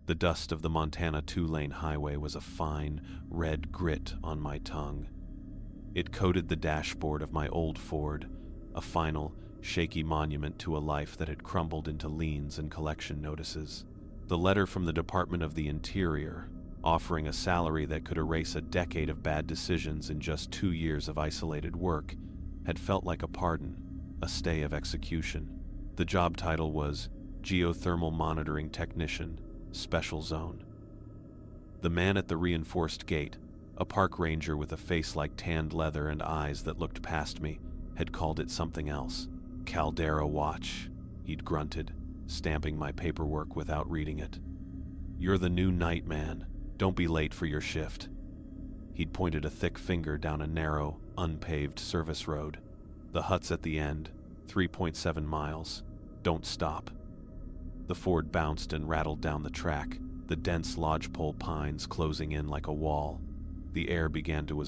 The dust of the Montana two-lane highway was a fine, red grit on my tongue. It coated the dashboard of my old Ford, a final, shaky monument to a life that had crumbled into liens and collection notices. The letter from the Department of the Interior, offering a salary that could erase a decade of bad decisions in just 2 years of isolated work, had felt like a pardon, a stay of execution. The job title was Geothermal Monitoring Technician, Special Zone. The man at the reinforced gate, a park ranger with a face like tanned leather and eyes that looked past me, had called it something else. Caldera Watch, he'd grunted, stamping my paperwork without reading it. You're the new night man. Don't be late for your shift. He'd pointed a thick finger down a narrow, unpaved service road. The huts at the end, 3.7 miles. Don't stop. The Ford bounced and rattled down the track, the dense lodgepole pines closing in like a wall. The air began to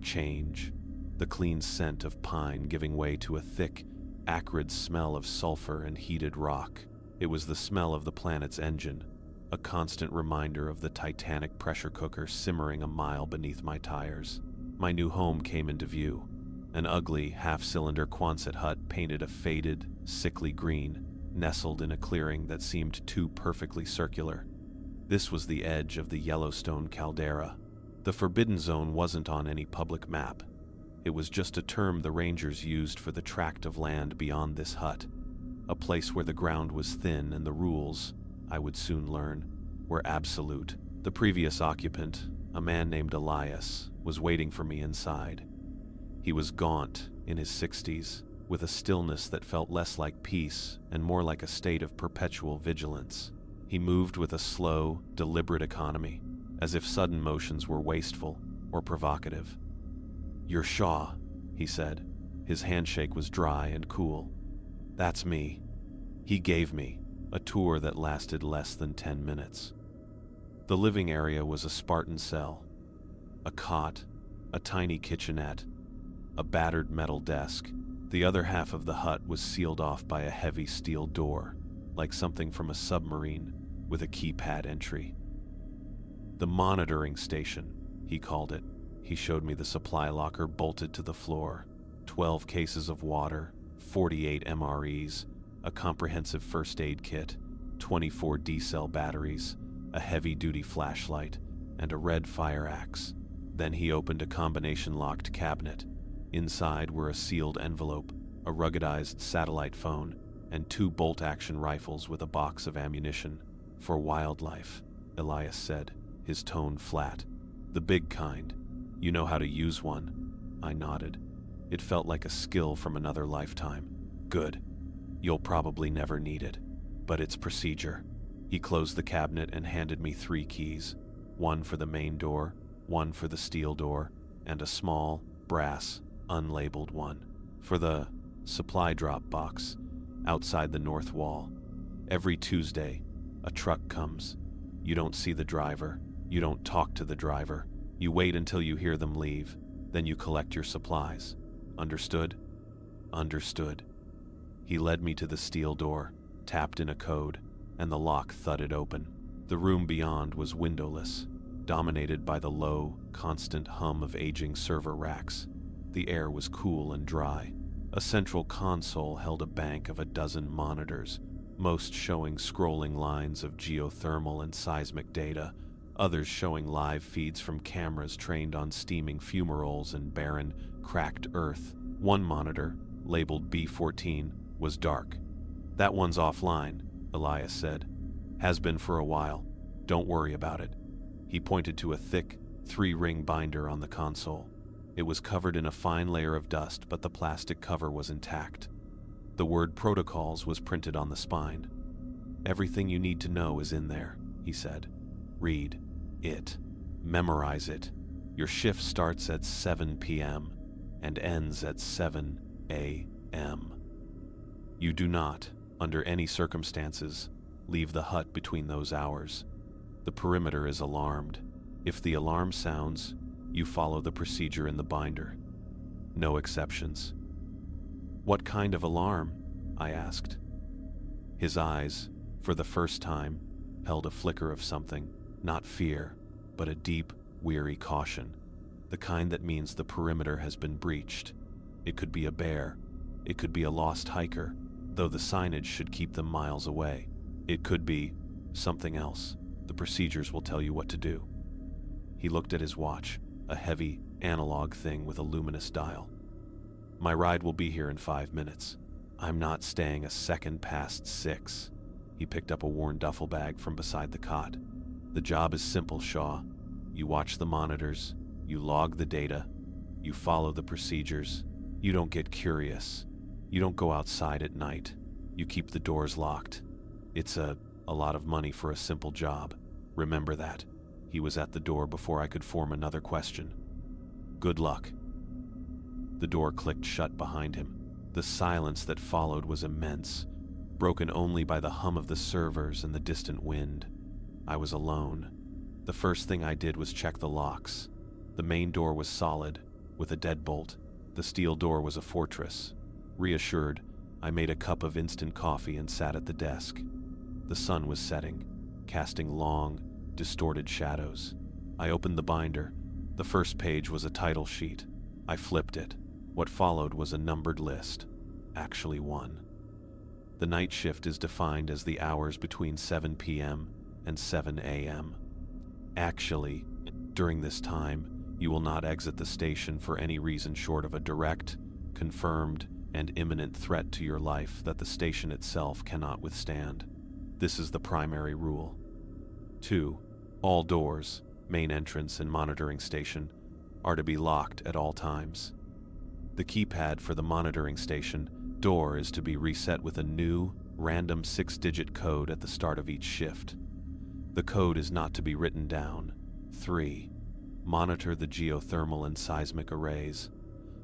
change, the clean scent of pine giving way to a thick, acrid smell of sulfur and heated rock. It was the smell of the planet's engine, a constant reminder of the Titanic pressure cooker simmering a mile beneath my tires. My new home came into view, an ugly, half-cylinder Quonset hut painted a faded, sickly green, nestled in a clearing that seemed too perfectly circular. This was the edge of the Yellowstone Caldera. The Forbidden Zone wasn't on any public map. It was just a term the rangers used for the tract of land beyond this hut, a place where the ground was thin and the rules, I would soon learn, were absolute. The previous occupant, a man named Elias, was waiting for me inside. He was gaunt, in his 60s, with a stillness that felt less like peace and more like a state of perpetual vigilance. He moved with a slow, deliberate economy, as if sudden motions were wasteful or provocative. "You're Shaw," he said. His handshake was dry and cool. "That's me." He gave me a tour that lasted less than 10 minutes. The living area was a Spartan cell. A cot, a tiny kitchenette, a battered metal desk. The other half of the hut was sealed off by a heavy steel door, like something from a submarine, with a keypad entry. The monitoring station, he called it. He showed me the supply locker bolted to the floor, 12 cases of water, 48 MREs, a comprehensive first aid kit, 24 D-cell batteries, a heavy-duty flashlight, and a red fire axe. Then he opened a combination-locked cabinet. Inside were a sealed envelope, a ruggedized satellite phone, and 2 bolt-action rifles with a box of ammunition. "For wildlife," Elias said, his tone flat. "The big kind. You know how to use one." I nodded. It felt like a skill from another lifetime. "Good. You'll probably never need it, but it's procedure." He closed the cabinet and handed me 3 keys, one for the main door, one for the steel door, and a small, brass, unlabeled one for the supply drop box outside the north wall. Every Tuesday, a truck comes. You don't see the driver. You don't talk to the driver. You wait until you hear them leave. Then you collect your supplies. Understood? Understood. He led me to the steel door, tapped in a code, and the lock thudded open. The room beyond was windowless, dominated by the low, constant hum of aging server racks. The air was cool and dry. A central console held a bank of a dozen monitors, most showing scrolling lines of geothermal and seismic data, others showing live feeds from cameras trained on steaming fumaroles and barren, cracked earth. One monitor, labeled B14, was dark. "That one's offline," Elias said. "Has been for a while. Don't worry about it." He pointed to a thick, 3-ring binder on the console. It was covered in a fine layer of dust, but the plastic cover was intact. The word "protocols" was printed on the spine. "Everything you need to know is in there," he said. "Read it. Memorize it. Your shift starts at 7 p.m. and ends at 7 a.m. You do not, under any circumstances, leave the hut between those hours. The perimeter is alarmed. If the alarm sounds, you follow the procedure in the binder. No exceptions." "What kind of alarm?" I asked. His eyes, for the first time, held a flicker of something, not fear, but a deep, weary caution, the kind that means the perimeter has been breached. It could be a bear, it could be a lost hiker, though the signage should keep them miles away. It could be something else. The procedures will tell you what to do. He looked at his watch, a heavy, analog thing with a luminous dial. My ride will be here in 5 minutes. I'm not staying a second past 6. He picked up a worn duffel bag from beside the cot. The job is simple, Shaw. You watch the monitors, you log the data, you follow the procedures. You don't get curious. You don't go outside at night. You keep the doors locked. It's a lot of money for a simple job. Remember that. He was at the door before I could form another question. Good luck. The door clicked shut behind him. The silence that followed was immense, broken only by the hum of the servers and the distant wind. I was alone. The first thing I did was check the locks. The main door was solid, with a deadbolt. The steel door was a fortress. Reassured, I made a cup of instant coffee and sat at the desk. The sun was setting, casting long, distorted shadows. I opened the binder. The first page was a title sheet. I flipped it. What followed was a numbered list. Actually 1. The night shift is defined as the hours between 7 p.m. and 7 a.m. Actually, during this time, you will not exit the station for any reason short of a direct, confirmed, and imminent threat to your life that the station itself cannot withstand. This is the primary rule. 2. All doors, main entrance and monitoring station, are to be locked at all times. The keypad for the monitoring station door is to be reset with a new, random 6-digit code at the start of each shift. The code is not to be written down. 3. Monitor the geothermal and seismic arrays.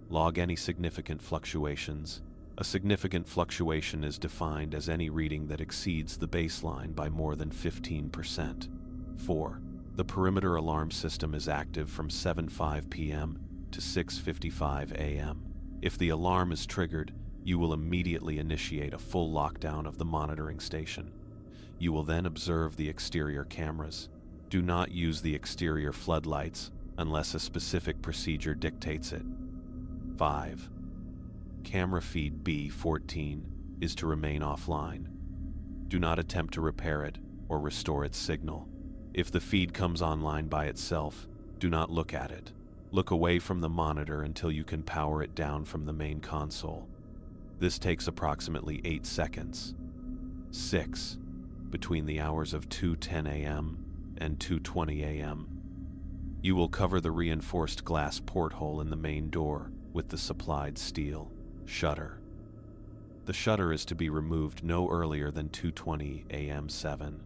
Log any significant fluctuations. A significant fluctuation is defined as any reading that exceeds the baseline by more than 15%. 4. The perimeter alarm system is active from 7:05 p.m. to 6:55 a.m. If the alarm is triggered, you will immediately initiate a full lockdown of the monitoring station. You will then observe the exterior cameras. Do not use the exterior floodlights unless a specific procedure dictates it. 5. Camera feed B14 is to remain offline. Do not attempt to repair it or restore its signal. If the feed comes online by itself, do not look at it. Look away from the monitor until you can power it down from the main console. This takes approximately 8 seconds. 6. Between the hours of 2:10 a.m. and 2:20 a.m. You will cover the reinforced glass porthole in the main door with the supplied steel shutter. The shutter is to be removed no earlier than 2:20 a.m. 7.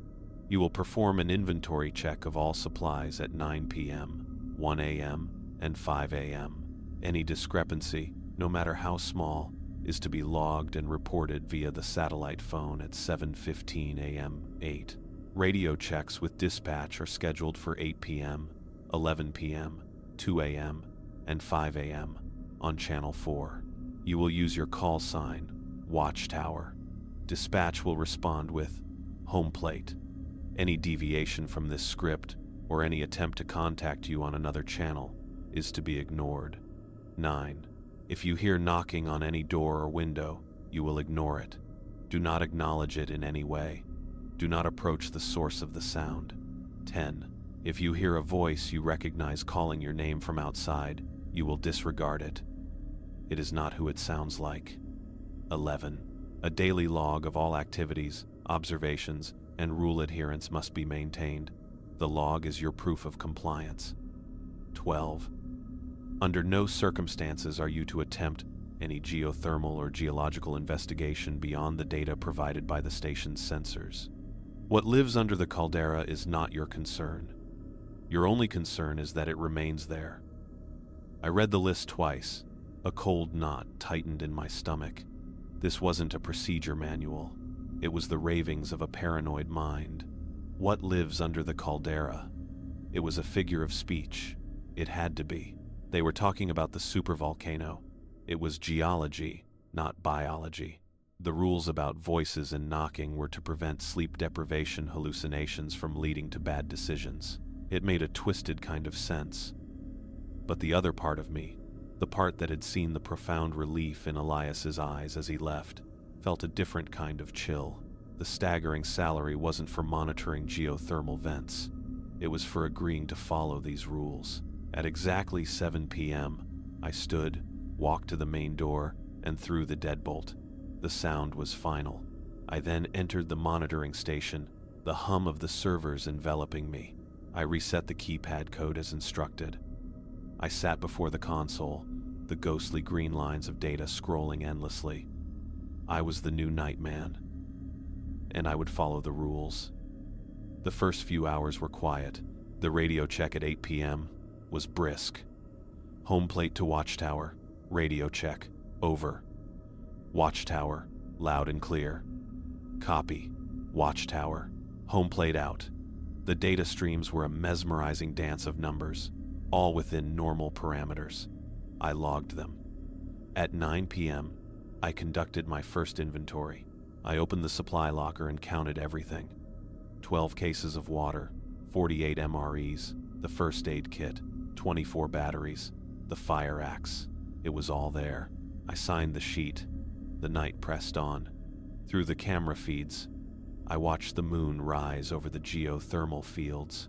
You will perform an inventory check of all supplies at 9 p.m., 1 a.m., and 5 a.m. Any discrepancy, no matter how small, is to be logged and reported via the satellite phone at 7:15 a.m. 8. Radio checks with dispatch are scheduled for 8 p.m., 11 p.m., 2 a.m., and 5 a.m. on Channel 4. You will use your call sign, Watchtower. Dispatch will respond with home plate. Any deviation from this script or any attempt to contact you on another channel is to be ignored. 9. If you hear knocking on any door or window, you will ignore it. Do not acknowledge it in any way. Do not approach the source of the sound. 10. If you hear a voice you recognize calling your name from outside, you will disregard it. It is not who it sounds like. 11. A daily log of all activities, observations, and rule adherence must be maintained. The log is your proof of compliance. 12. Under no circumstances are you to attempt any geothermal or geological investigation beyond the data provided by the station's sensors. What lives under the caldera is not your concern. Your only concern is that it remains there. I read the list twice. A cold knot tightened in my stomach. This wasn't a procedure manual. It was the ravings of a paranoid mind. What lives under the caldera? It was a figure of speech. It had to be. They were talking about the supervolcano. It was geology, not biology. The rules about voices and knocking were to prevent sleep deprivation hallucinations from leading to bad decisions. It made a twisted kind of sense. But the other part of me, the part that had seen the profound relief in Elias's eyes as he left, felt a different kind of chill. The staggering salary wasn't for monitoring geothermal vents. It was for agreeing to follow these rules. At exactly 7 p.m., I stood, walked to the main door, and threw the deadbolt. The sound was final. I then entered the monitoring station, the hum of the servers enveloping me. I reset the keypad code as instructed. I sat before the console, the ghostly green lines of data scrolling endlessly. I was the new Nightman, and I would follow the rules. The first few hours were quiet. The radio check at 8 p.m. was brisk. Home plate to watchtower, radio check, over. Watchtower, loud and clear. Copy, watchtower, home plate out. The data streams were a mesmerizing dance of numbers, all within normal parameters. I logged them. At 9 p.m., I conducted my first inventory. I opened the supply locker and counted everything. 12 cases of water, 48 MREs, the first aid kit, 24 batteries, the fire axe. It was all there. I signed the sheet. The night pressed on. Through the camera feeds, I watched the moon rise over the geothermal fields.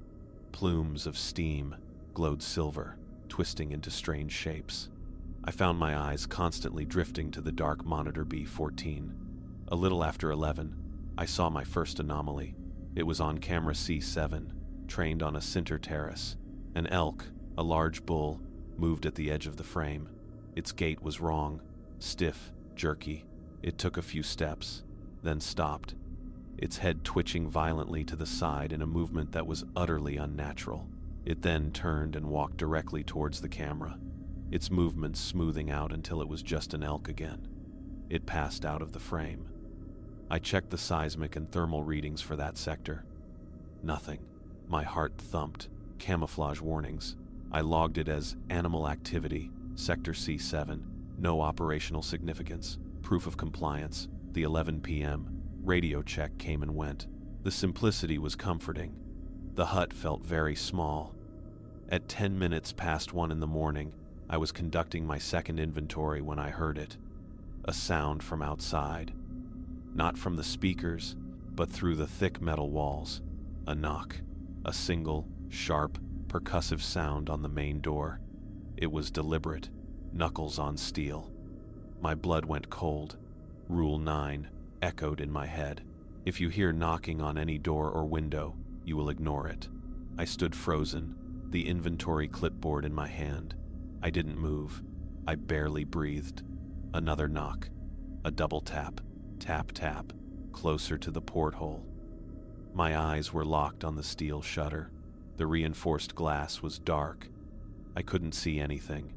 Plumes of steam glowed silver, twisting into strange shapes. I found my eyes constantly drifting to the dark monitor B14. A little after 11, I saw my first anomaly. It was on camera C7, trained on a center terrace. An elk, a large bull, moved at the edge of the frame. Its gait was wrong, stiff, jerky. It took a few steps, then stopped, its head twitching violently to the side in a movement that was utterly unnatural. It then turned and walked directly towards the camera, its movements smoothing out until it was just an elk again. It passed out of the frame. I checked the seismic and thermal readings for that sector. Nothing. My heart thumped. Camouflage warnings. I logged it as animal activity, sector C7, no operational significance, proof of compliance. The 11 p.m. radio check came and went. The simplicity was comforting. The hut felt very small. At 10 minutes past 1 in the morning, I was conducting my second inventory when I heard it. A sound from outside. Not from the speakers, but through the thick metal walls. A knock. A single, sharp, percussive sound on the main door. It was deliberate, knuckles on steel. My blood went cold. Rule 9 echoed in my head. If you hear knocking on any door or window, you will ignore it. I stood frozen, the inventory clipboard in my hand. I didn't move. I barely breathed. Another knock. A double tap. Tap, tap. Closer to the porthole. My eyes were locked on the steel shutter. The reinforced glass was dark. I couldn't see anything.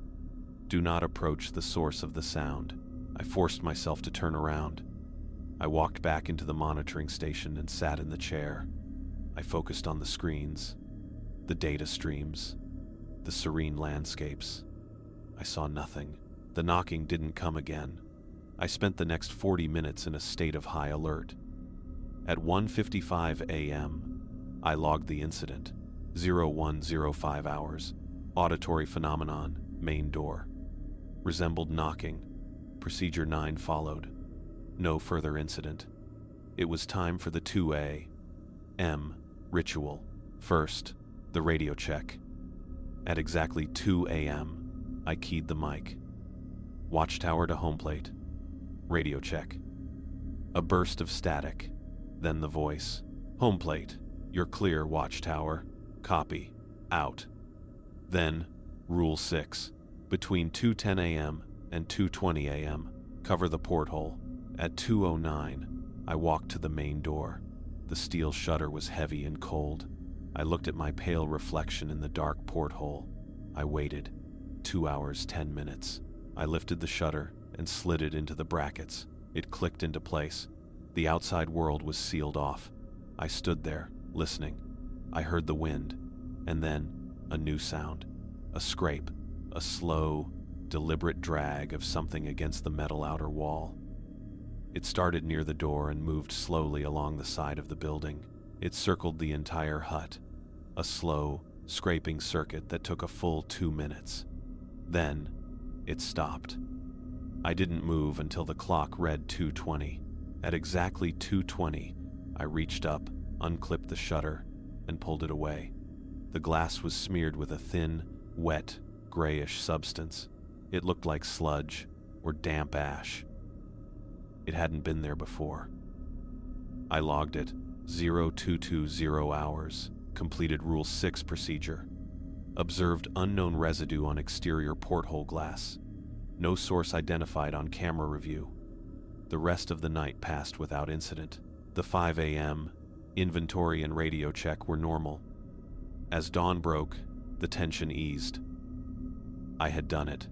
Do not approach the source of the sound. I forced myself to turn around. I walked back into the monitoring station and sat in the chair. I focused on the screens, the data streams, the serene landscapes. I saw nothing. The knocking didn't come again. I spent the next 40 minutes in a state of high alert. At 1:55 a.m., I logged the incident. 0105 hours. Auditory phenomenon, main door. Resembled knocking. Procedure 9 followed. No further incident. It was time for the 2 a.m. ritual. First, the radio check. At exactly 2 a.m., I keyed the mic. Watchtower to home plate. Radio check. A burst of static. Then the voice. Home plate. You're clear, Watchtower. Copy. Out. Then, Rule 6. Between 2:10 a.m. and 2:20 a.m., cover the porthole. At 2:09, I walked to the main door. The steel shutter was heavy and cold. I looked at my pale reflection in the dark porthole. I waited. 2 hours, 10 minutes. I lifted the shutter and slid it into the brackets. It clicked into place. The outside world was sealed off. I stood there, listening. I heard the wind, and then a new sound. A scrape, a slow, deliberate drag of something against the metal outer wall. It started near the door and moved slowly along the side of the building. It circled the entire hut, a slow, scraping circuit that took a full 2 minutes. Then, it stopped. I didn't move until the clock read 2:20. At exactly 2:20, I reached up, unclipped the shutter, and pulled it away. The glass was smeared with a thin, wet, grayish substance. It looked like sludge or damp ash. It hadn't been there before. I logged it, 0220 hours, completed Rule 6 procedure. Observed unknown residue on exterior porthole glass. No source identified on camera review. The rest of the night passed without incident. The 5 a.m. inventory and radio check were normal. As dawn broke, the tension eased. I had done it.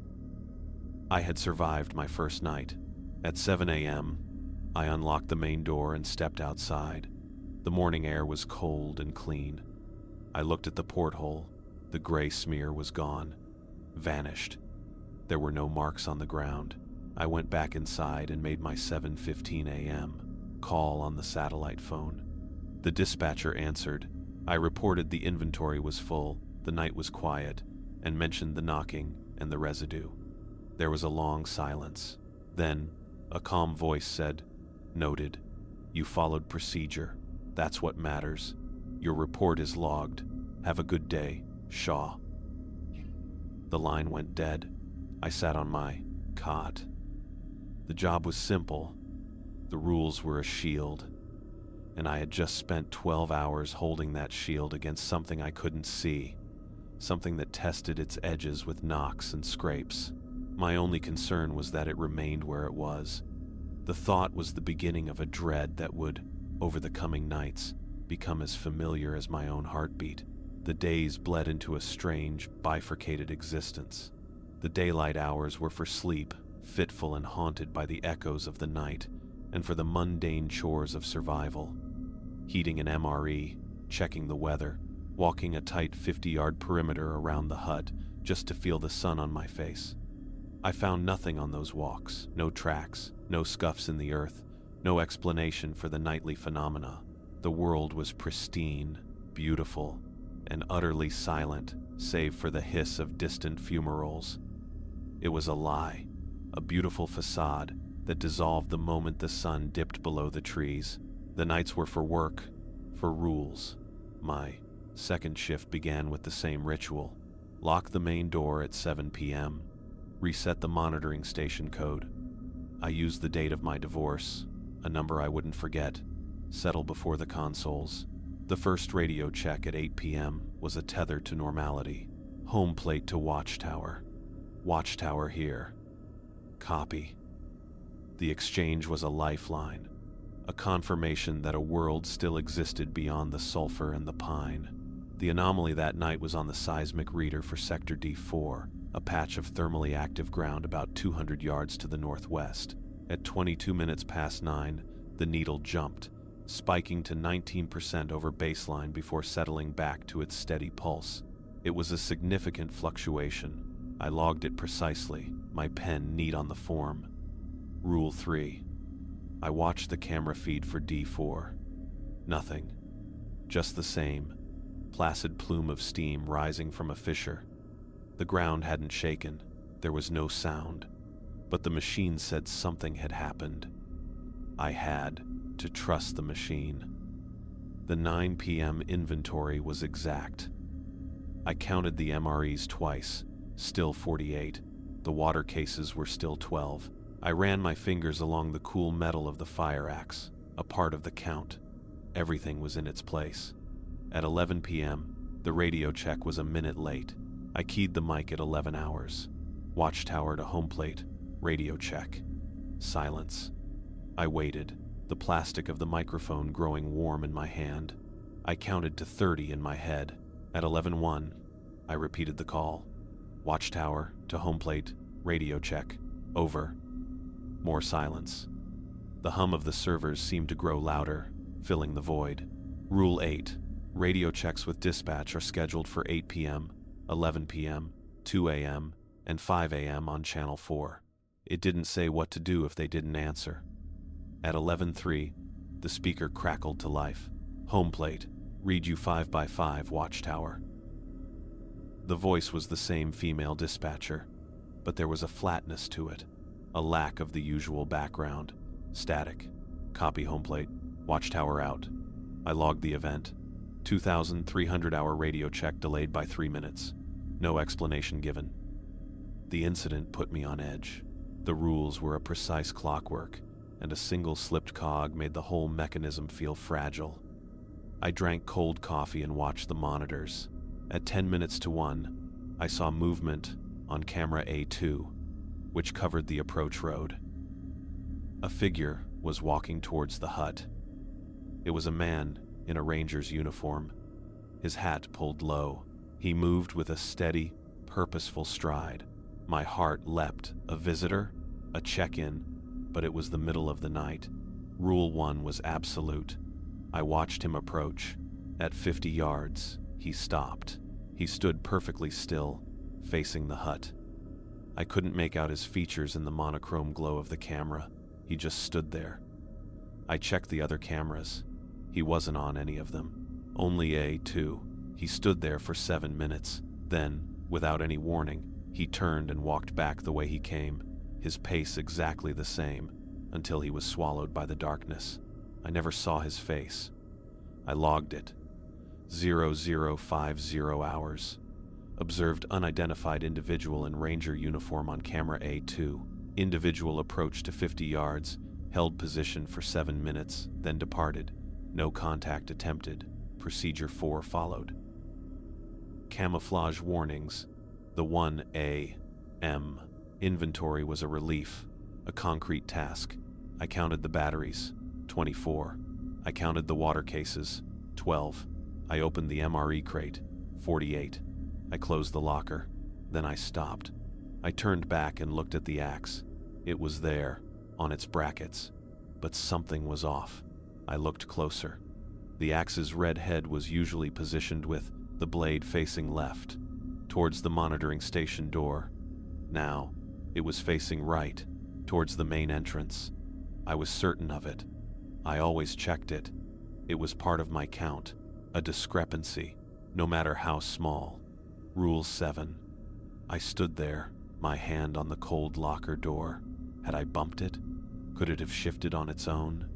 I had survived my first night. At 7 a.m., I unlocked the main door and stepped outside. The morning air was cold and clean. I looked at the porthole. The gray smear was gone, vanished. There were no marks on the ground. I went back inside and made my 7:15 a.m. call on the satellite phone. The dispatcher answered. I reported the inventory was full, the night was quiet, and mentioned the knocking and the residue. There was a long silence. Then, a calm voice said, "Noted. You followed procedure. That's what matters. Your report is logged. Have a good day, Shaw." The line went dead. I sat on my cot. The job was simple. The rules were a shield, and I had just spent 12 hours holding that shield against something I couldn't see, something that tested its edges with knocks and scrapes. My only concern was that it remained where it was. The thought was the beginning of a dread that would, over the coming nights, become as familiar as my own heartbeat. The days bled into a strange, bifurcated existence. The daylight hours were for sleep, fitful and haunted by the echoes of the night, and for the mundane chores of survival. Heating an MRE, checking the weather, walking a tight 50-yard perimeter around the hut just to feel the sun on my face. I found nothing on those walks, no tracks, no scuffs in the earth, no explanation for the nightly phenomena. The world was pristine, beautiful, and utterly silent, save for the hiss of distant fumaroles. It was a lie, a beautiful facade that dissolved the moment the sun dipped below the trees. The nights were for work, for rules. My second shift began with the same ritual. Lock the main door at 7 p.m., reset the monitoring station code. I used the date of my divorce, a number I wouldn't forget, settle before the consoles. The first radio check at 8 p.m. was a tether to normality. Home plate to watchtower. Watchtower here. Copy. The exchange was a lifeline, a confirmation that a world still existed beyond the sulfur and the pine. The anomaly that night was on the seismic reader for Sector D4, a patch of thermally active ground about 200 yards to the northwest. At 22 minutes past 9, the needle jumped, spiking to 19% over baseline before settling back to its steady pulse. It was a significant fluctuation. I logged it precisely, my pen neat on the form. Rule 3. I watched the camera feed for D4. Nothing. Just the same placid plume of steam rising from a fissure. The ground hadn't shaken. There was no sound. But the machine said something had happened. I had to trust the machine. The 9 p.m. inventory was exact. I counted the MREs twice, still 48. The water cases were still 12. I ran my fingers along the cool metal of the fire axe, a part of the count. Everything was in its place. At 11 p.m., the radio check was a minute late. I keyed the mic at 11 hours. Watchtower to home plate, radio check. Silence. I waited, the plastic of the microphone growing warm in my hand. I counted to 30 in my head. At 11:01, I repeated the call. Watchtower to home plate, radio check. Over. More silence. The hum of the servers seemed to grow louder, filling the void. Rule 8. Radio checks with dispatch are scheduled for 8 p.m., 11 p.m., 2 a.m., and 5 a.m. on Channel 4. It didn't say what to do if they didn't answer. At 11:03, the speaker crackled to life. Home plate, read you 5x5 watchtower. The voice was the same female dispatcher, but there was a flatness to it, a lack of the usual background. Static. Copy home plate. Watchtower out. I logged the event. 2,300-hour radio check delayed by 3 minutes. No explanation given. The incident put me on edge. The rules were a precise clockwork, and a single slipped cog made the whole mechanism feel fragile. I drank cold coffee and watched the monitors. At 10 minutes to 1, I saw movement on camera A2, which covered the approach road. A figure was walking towards the hut. It was a man in a ranger's uniform, his hat pulled low. He moved with a steady, purposeful stride. My heart leapt. A visitor? A check-in? But it was the middle of the night. Rule 1 was absolute. I watched him approach. At 50 yards, he stopped. He stood perfectly still, facing the hut. I couldn't make out his features in the monochrome glow of the camera. He just stood there. I checked the other cameras. He wasn't on any of them. Only A2. He stood there for 7 minutes. Then, without any warning, he turned and walked back the way he came, his pace exactly the same, until he was swallowed by the darkness. I never saw his face. I logged it. 0050 hours. Observed unidentified individual in ranger uniform on camera A2. Individual approached to 50 yards, held position for 7 minutes, then departed. No contact attempted. Procedure 4 followed. Camouflage warnings. The 1AM. Inventory was a relief, a concrete task. I counted the batteries. 24. I counted the water cases. 12. I opened the MRE crate. 48. I closed the locker. Then I stopped. I turned back and looked at the axe. It was there, on its brackets. But something was off. I looked closer. The axe's red head was usually positioned with the blade facing left, towards the monitoring station door. Now, it was facing right, towards the main entrance. I was certain of it. I always checked it. It was part of my count, a discrepancy, no matter how small. Rule 7. I stood there, my hand on the cold locker door. Had I bumped it? Could it have shifted on its own?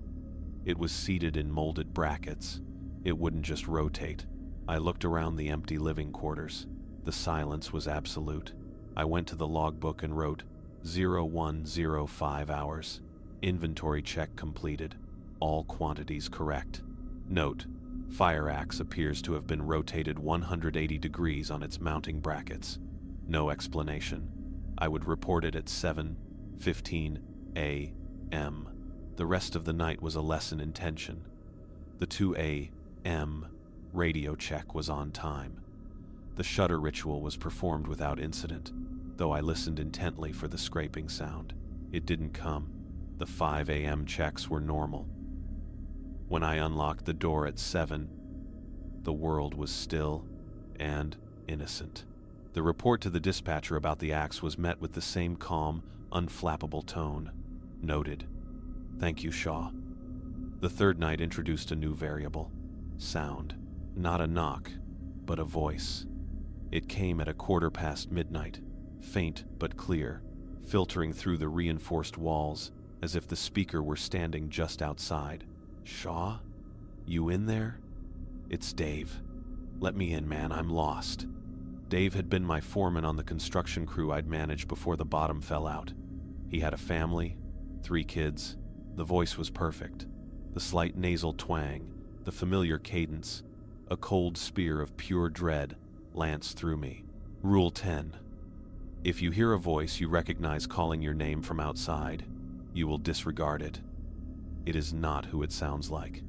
It was seated in molded brackets. It wouldn't just rotate. I looked around the empty living quarters. The silence was absolute. I went to the logbook and wrote 0105 hours. Inventory check completed. All quantities correct. Note: fire axe appears to have been rotated 180 degrees on its mounting brackets. No explanation. I would report it at 7:15 a.m. The rest of the night was a lesson in tension. The 2 a.m. radio check was on time. The shutter ritual was performed without incident, though I listened intently for the scraping sound. It didn't come. The 5 a.m. checks were normal. When I unlocked the door at 7, the world was still and innocent. The report to the dispatcher about the axe was met with the same calm, unflappable tone. Noted. Thank you, Shaw. The third night introduced a new variable. Sound. Not a knock, but a voice. It came at midnight, faint but clear, filtering through the reinforced walls as if the speaker were standing just outside. Shaw? You in there? It's Dave. Let me in, man, I'm lost. Dave had been my foreman on the construction crew I'd managed before the bottom fell out. He had a family, 3 kids. The voice was perfect. The slight nasal twang, the familiar cadence, a cold spear of pure dread lanced through me. Rule 10. If you hear a voice you recognize calling your name from outside, you will disregard it. It is not who it sounds like.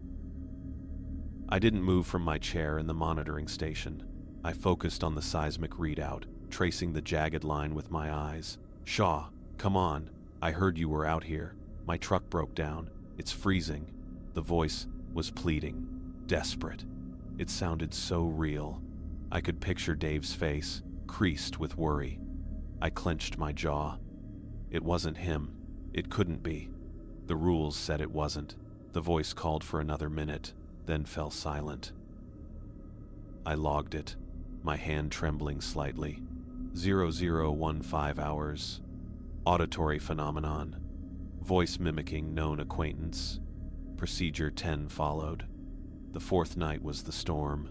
I didn't move from my chair in the monitoring station. I focused on the seismic readout, tracing the jagged line with my eyes. Shaw, come on. I heard you were out here. My truck broke down. It's freezing. The voice was pleading, desperate. It sounded so real. I could picture Dave's face, creased with worry. I clenched my jaw. It wasn't him. It couldn't be. The rules said it wasn't. The voice called for another minute, then fell silent. I logged it, my hand trembling slightly. 0015 hours. Auditory phenomenon. Voice mimicking known acquaintance. Procedure 10 followed. The fourth night was the storm.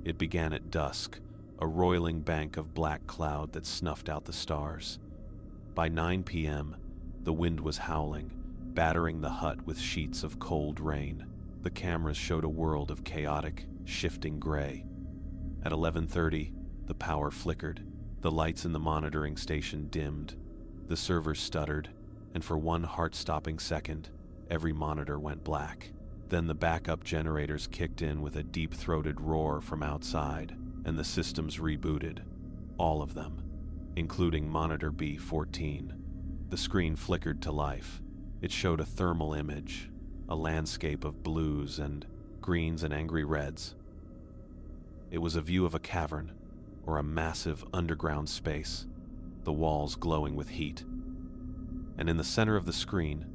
It began at dusk, a roiling bank of black cloud that snuffed out the stars. By 9 p.m., the wind was howling, battering the hut with sheets of cold rain. The cameras showed a world of chaotic, shifting gray. At 11:30, the power flickered. The lights in the monitoring station dimmed. The servers stuttered, and for one heart-stopping second, every monitor went black. Then the backup generators kicked in with a deep-throated roar from outside, and the systems rebooted. All of them, including monitor B14. The screen flickered to life. It showed a thermal image, a landscape of blues and greens and angry reds. It was a view of a cavern, or a massive underground space, the walls glowing with heat. And in the center of the screen,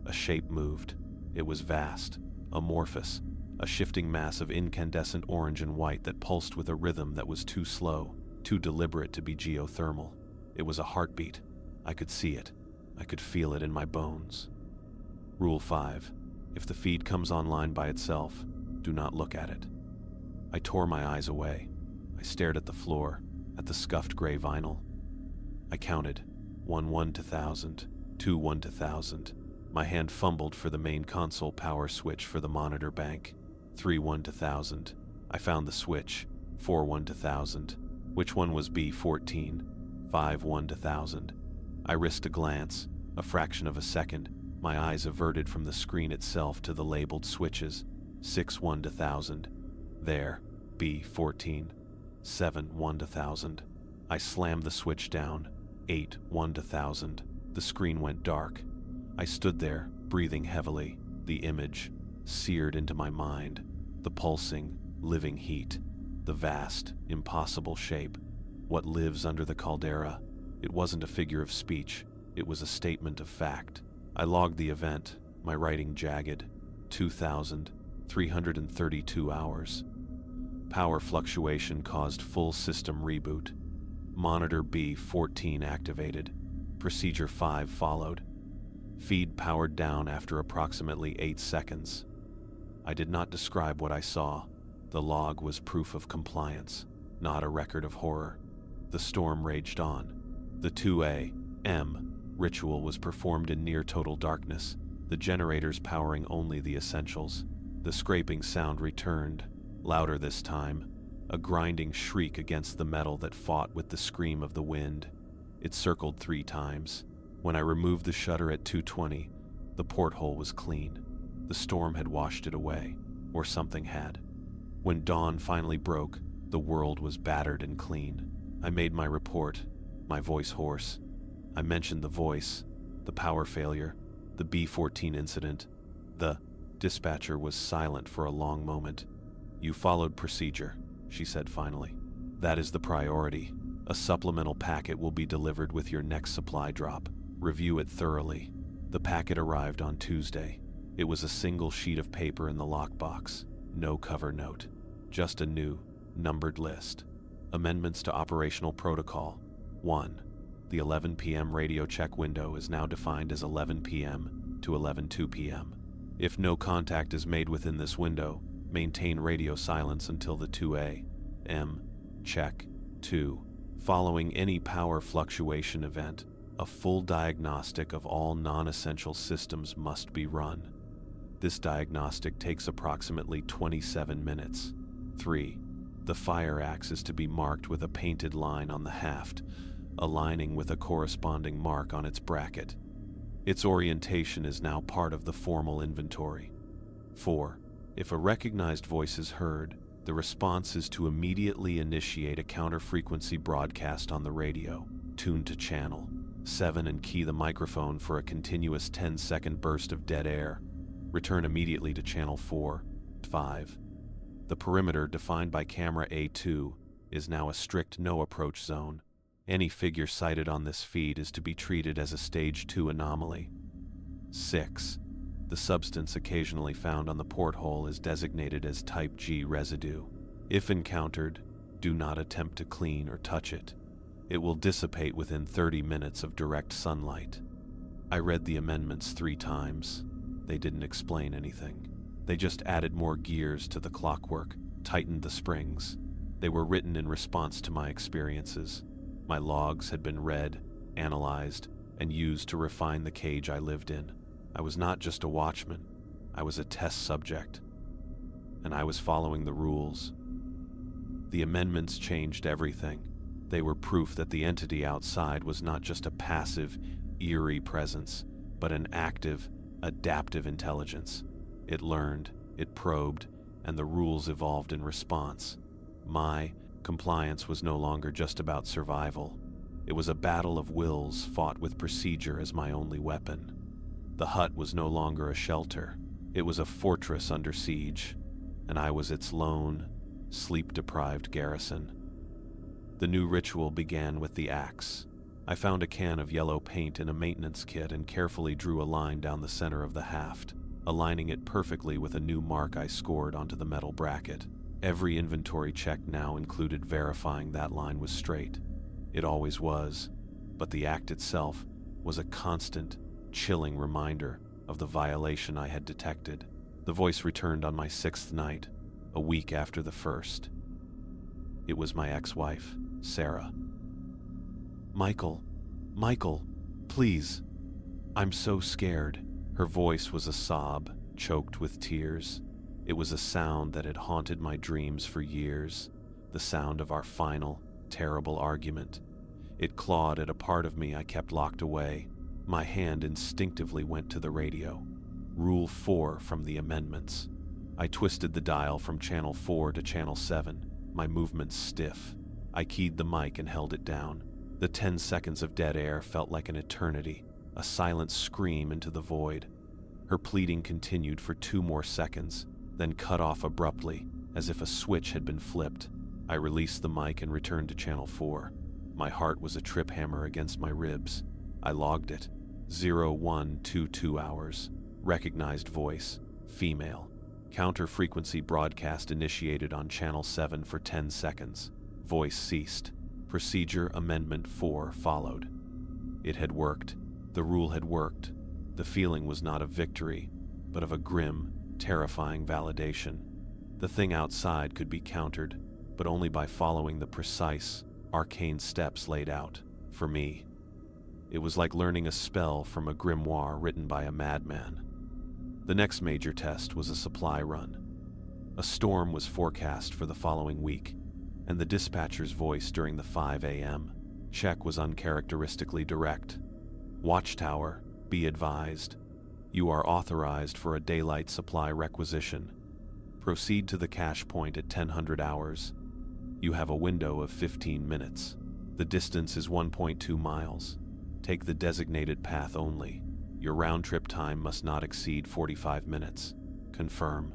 a shape moved. It was vast, amorphous, a shifting mass of incandescent orange and white that pulsed with a rhythm that was too slow, too deliberate to be geothermal. It was a heartbeat. I could see it. I could feel it in my bones. Rule 5. If the feed comes online by itself, do not look at it. I tore my eyes away. I stared at the floor, at the scuffed gray vinyl. I counted. 1 1 to 1000, 2 1 to 1000. My hand fumbled for the main console power switch for the monitor bank. 3 1 to 1000. I found the switch. 4 1 to 1000. Which one was B14? 5 1 to 1000. I risked a glance, a fraction of a second, my eyes averted from the screen itself to the labeled switches. 6 1 to 1000. There, B14. 7 1 to 1000. I slammed the switch down. 8 1 to 1000. The screen went dark. I stood there, breathing heavily, the image seared into my mind, the pulsing, living heat, the vast, impossible shape. What lives under the caldera? It wasn't a figure of speech, it was a statement of fact. I logged the event, my writing jagged. 2,332 hours. Power fluctuation caused full system reboot. Monitor B14 activated. Procedure 5 followed. Feed powered down after approximately 8 seconds. I did not describe what I saw. The log was proof of compliance, not a record of horror. The storm raged on. The 2 a.m. ritual was performed in near total darkness, the generators powering only the essentials. The scraping sound returned, louder this time, a grinding shriek against the metal that fought with the scream of the wind. It circled 3 times. When I removed the shutter at 2:20, the porthole was clean. The storm had washed it away, or something had. When dawn finally broke, the world was battered and clean. I made my report, my voice hoarse. I mentioned the voice, the power failure, the B14 incident. The dispatcher was silent for a long moment. "You followed procedure," she said finally. "That is the priority. A supplemental packet will be delivered with your next supply drop. Review it thoroughly." The packet arrived on Tuesday. It was a single sheet of paper in the lockbox. No cover note. Just a new, numbered list. Amendments to operational protocol. 1. The 11 p.m. radio check window is now defined as 11 p.m. to 11:02 p.m. If no contact is made within this window, maintain radio silence until the 2 a.m. check. 2. Following any power fluctuation event, a full diagnostic of all non-essential systems must be run. This diagnostic takes approximately 27 minutes. 3. The fire axe is to be marked with a painted line on the haft, aligning with a corresponding mark on its bracket. Its orientation is now part of the formal inventory. 4. If a recognized voice is heard, the response is to immediately initiate a counter-frequency broadcast on the radio, tuned to channel 7, and key the microphone for a continuous 10-second burst of dead air. Return immediately to channel 4. 5. The perimeter defined by camera A2 is now a strict no-approach zone. Any figure sighted on this feed is to be treated as a stage 2 anomaly. 6. The substance occasionally found on the porthole is designated as type G residue. If encountered, do not attempt to clean or touch it. It will dissipate within 30 minutes of direct sunlight. I read the amendments 3 times. They didn't explain anything. They just added more gears to the clockwork, tightened the springs. They were written in response to my experiences. My logs had been read, analyzed, and used to refine the cage I lived in. I was not just a watchman. I was a test subject. And I was following the rules. The amendments changed everything. They were proof that the entity outside was not just a passive, eerie presence, but an active, adaptive intelligence. It learned, it probed, and the rules evolved in response. My compliance was no longer just about survival. It was a battle of wills fought with procedure as my only weapon. The hut was no longer a shelter. It was a fortress under siege, and I was its lone, sleep-deprived garrison. The new ritual began with the axe. I found a can of yellow paint in a maintenance kit and carefully drew a line down the center of the haft, aligning it perfectly with a new mark I scored onto the metal bracket. Every inventory check now included verifying that line was straight. It always was, but the act itself was a constant, chilling reminder of the violation I had detected. The voice returned on my 6th night, a week after the first. It was my ex-wife, Sarah. Michael, please. I'm so scared." Her voice was a sob, choked with tears. It was a sound that had haunted my dreams for years, the sound of our final, terrible argument. It clawed at a part of me I kept locked away. My hand instinctively went to the radio. Rule 4 from the amendments. I twisted the dial from channel 4 to channel 7, my movements stiff. I keyed the mic and held it down. The 10 seconds of dead air felt like an eternity, a silent scream into the void. Her pleading continued for 2 more seconds, then cut off abruptly, as if a switch had been flipped. I released the mic and returned to channel 4. My heart was a trip hammer against my ribs. I logged it. 0122 hours. Recognized voice. Female. Counter-frequency broadcast initiated on channel 7 for 10 seconds. Voice ceased. Procedure Amendment 4 followed. It had worked. The rule had worked. The feeling was not of victory, but of a grim, terrifying validation. The thing outside could be countered, but only by following the precise, arcane steps laid out for me. It was like learning a spell from a grimoire written by a madman. The next major test was a supply run. A storm was forecast for the following week, and the dispatcher's voice during the 5 a.m. check was uncharacteristically direct. Watchtower, be advised. You are authorized for a daylight supply requisition. Proceed to the cache point at 1000 hours. You have a window of 15 minutes. The distance is 1.2 miles. Take the designated path only. Your round-trip time must not exceed 45 minutes. Confirm.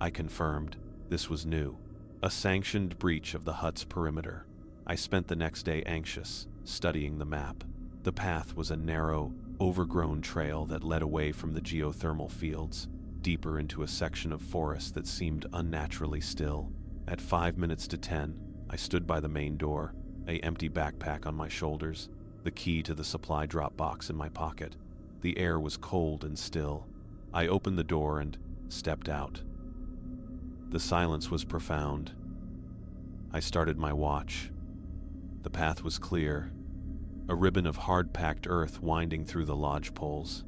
I confirmed. This was new. A sanctioned breach of the hut's perimeter. I spent the next day anxious, studying the map. The path was a narrow, overgrown trail that led away from the geothermal fields, deeper into a section of forest that seemed unnaturally still. At 5 minutes to 10, I stood by the main door, an empty backpack on my shoulders, the key to the supply drop box in my pocket. The air was cold and still. I opened the door and stepped out. The silence was profound. I started my watch. The path was clear, a ribbon of hard-packed earth winding through the lodge poles.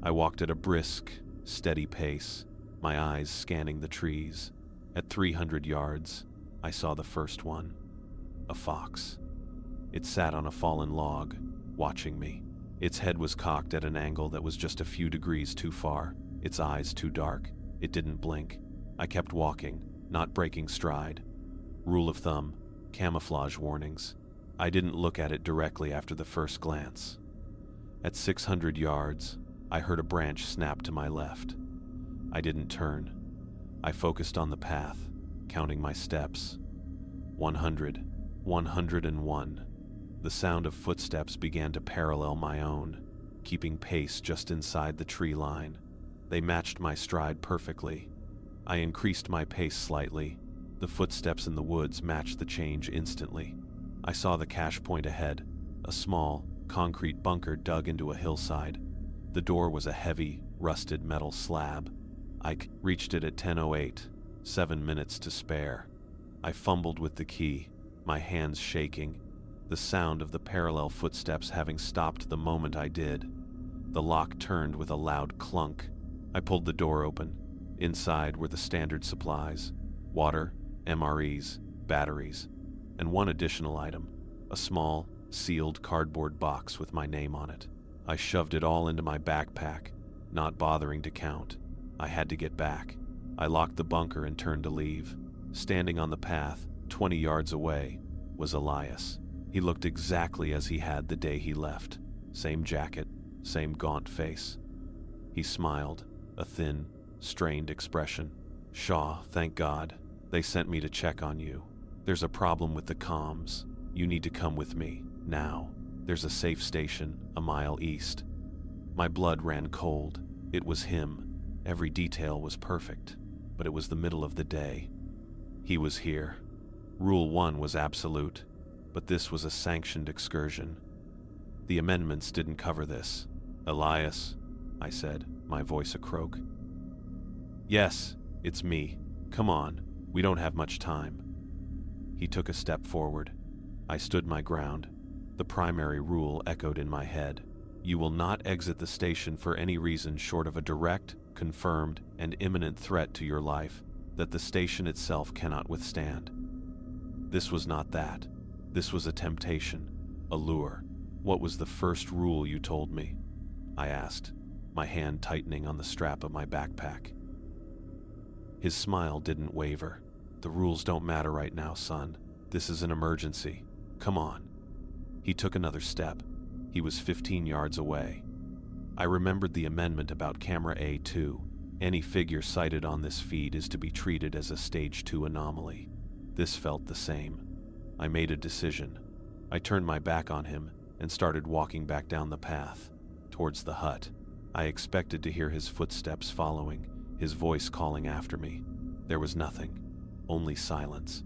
I walked at a brisk, steady pace, my eyes scanning the trees. At 300 yards, I saw the first one, a fox. It sat on a fallen log, watching me. Its head was cocked at an angle that was just a few degrees too far, its eyes too dark. It didn't blink. I kept walking, not breaking stride. Rule of thumb, camouflage warnings. I didn't look at it directly after the first glance. At 600 yards, I heard a branch snap to my left. I didn't turn. I focused on the path, counting my steps. 100, 101. The sound of footsteps began to parallel my own, keeping pace just inside the tree line. They matched my stride perfectly. I increased my pace slightly. The footsteps in the woods matched the change instantly. I saw the cache point ahead, a small, concrete bunker dug into a hillside. The door was a heavy, rusted metal slab. I reached it at 10:08, 7 minutes to spare. I fumbled with the key, my hands shaking, the sound of the parallel footsteps having stopped the moment I did. The lock turned with a loud clunk. I pulled the door open. Inside were the standard supplies: water, MREs, batteries, and one additional item, a small, sealed cardboard box with my name on it. I shoved it all into my backpack, not bothering to count. I had to get back. I locked the bunker and turned to leave. Standing on the path, 20 yards away, was Elias. He looked exactly as he had the day he left. Same jacket, same gaunt face. He smiled, a thin, strained expression. "Shaw, thank God. They sent me to check on you. There's a problem with the comms. You need to come with me, now. There's a safe station a mile east." My blood ran cold. It was him. Every detail was perfect, but it was the middle of the day. He was here. Rule 1 was absolute, but this was a sanctioned excursion. The amendments didn't cover this. "Elias," I said, my voice a croak. "Yes, it's me. Come on, we don't have much time." He took a step forward. I stood my ground. The primary rule echoed in my head. You will not exit the station for any reason short of a direct, confirmed, and imminent threat to your life that the station itself cannot withstand. This was not that. This was a temptation, a lure. "What was the first rule you told me?" I asked, my hand tightening on the strap of my backpack. His smile didn't waver. "The rules don't matter right now, son. This is an emergency. Come on." He took another step. He was 15 yards away. I remembered the amendment about camera A2. Any figure sighted on this feed is to be treated as a stage 2 anomaly. This felt the same. I made a decision. I turned my back on him and started walking back down the path, towards the hut. I expected to hear his footsteps following, his voice calling after me. There was nothing, only silence.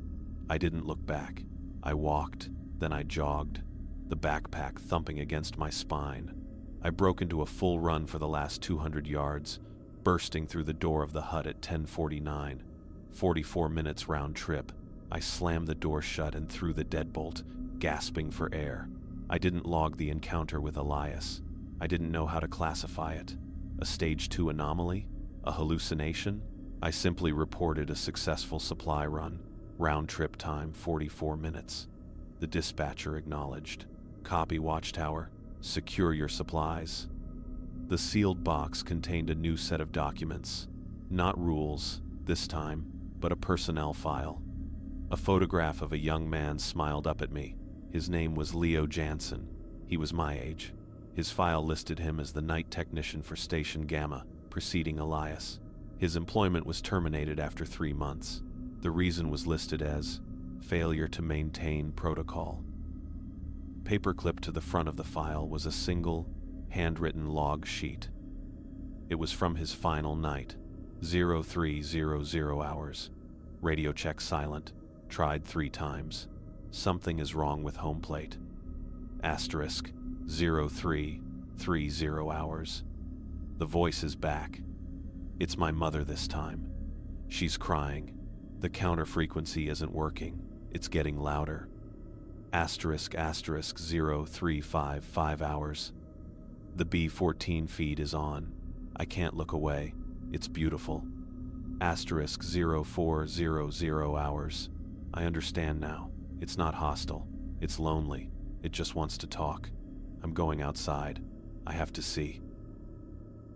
I didn't look back. I walked, then I jogged, the backpack thumping against my spine. I broke into a full run for the last 200 yards, bursting through the door of the hut at 10:49. 44 minutes round trip. I slammed the door shut and threw the deadbolt, gasping for air. I didn't log the encounter with Elias. I didn't know how to classify it. A stage 2 anomaly? A hallucination? I simply reported a successful supply run. Round trip time 44 minutes. The dispatcher acknowledged. "Copy, Watchtower. Secure your supplies." The sealed box contained a new set of documents. Not rules, this time, but a personnel file. A photograph of a young man smiled up at me. His name was Leo Jansen. He was my age. His file listed him as the night technician for Station Gamma, preceding Elias. His employment was terminated after 3 months. The reason was listed as failure to maintain protocol. Paperclipped to the front of the file was a single, handwritten log sheet. It was from his final night, 0300 hours. Radio check silent. Tried 3 times. Something is wrong with home plate. Asterisk 0330 hours. The voice is back. It's my mother this time. She's crying. The counter frequency isn't working. It's getting louder. Asterisk 0355 hours. The B14 feed is on. I can't look away. It's beautiful. Asterisk 0400 hours. I understand now. It's not hostile. It's lonely. It just wants to talk. I'm going outside. I have to see.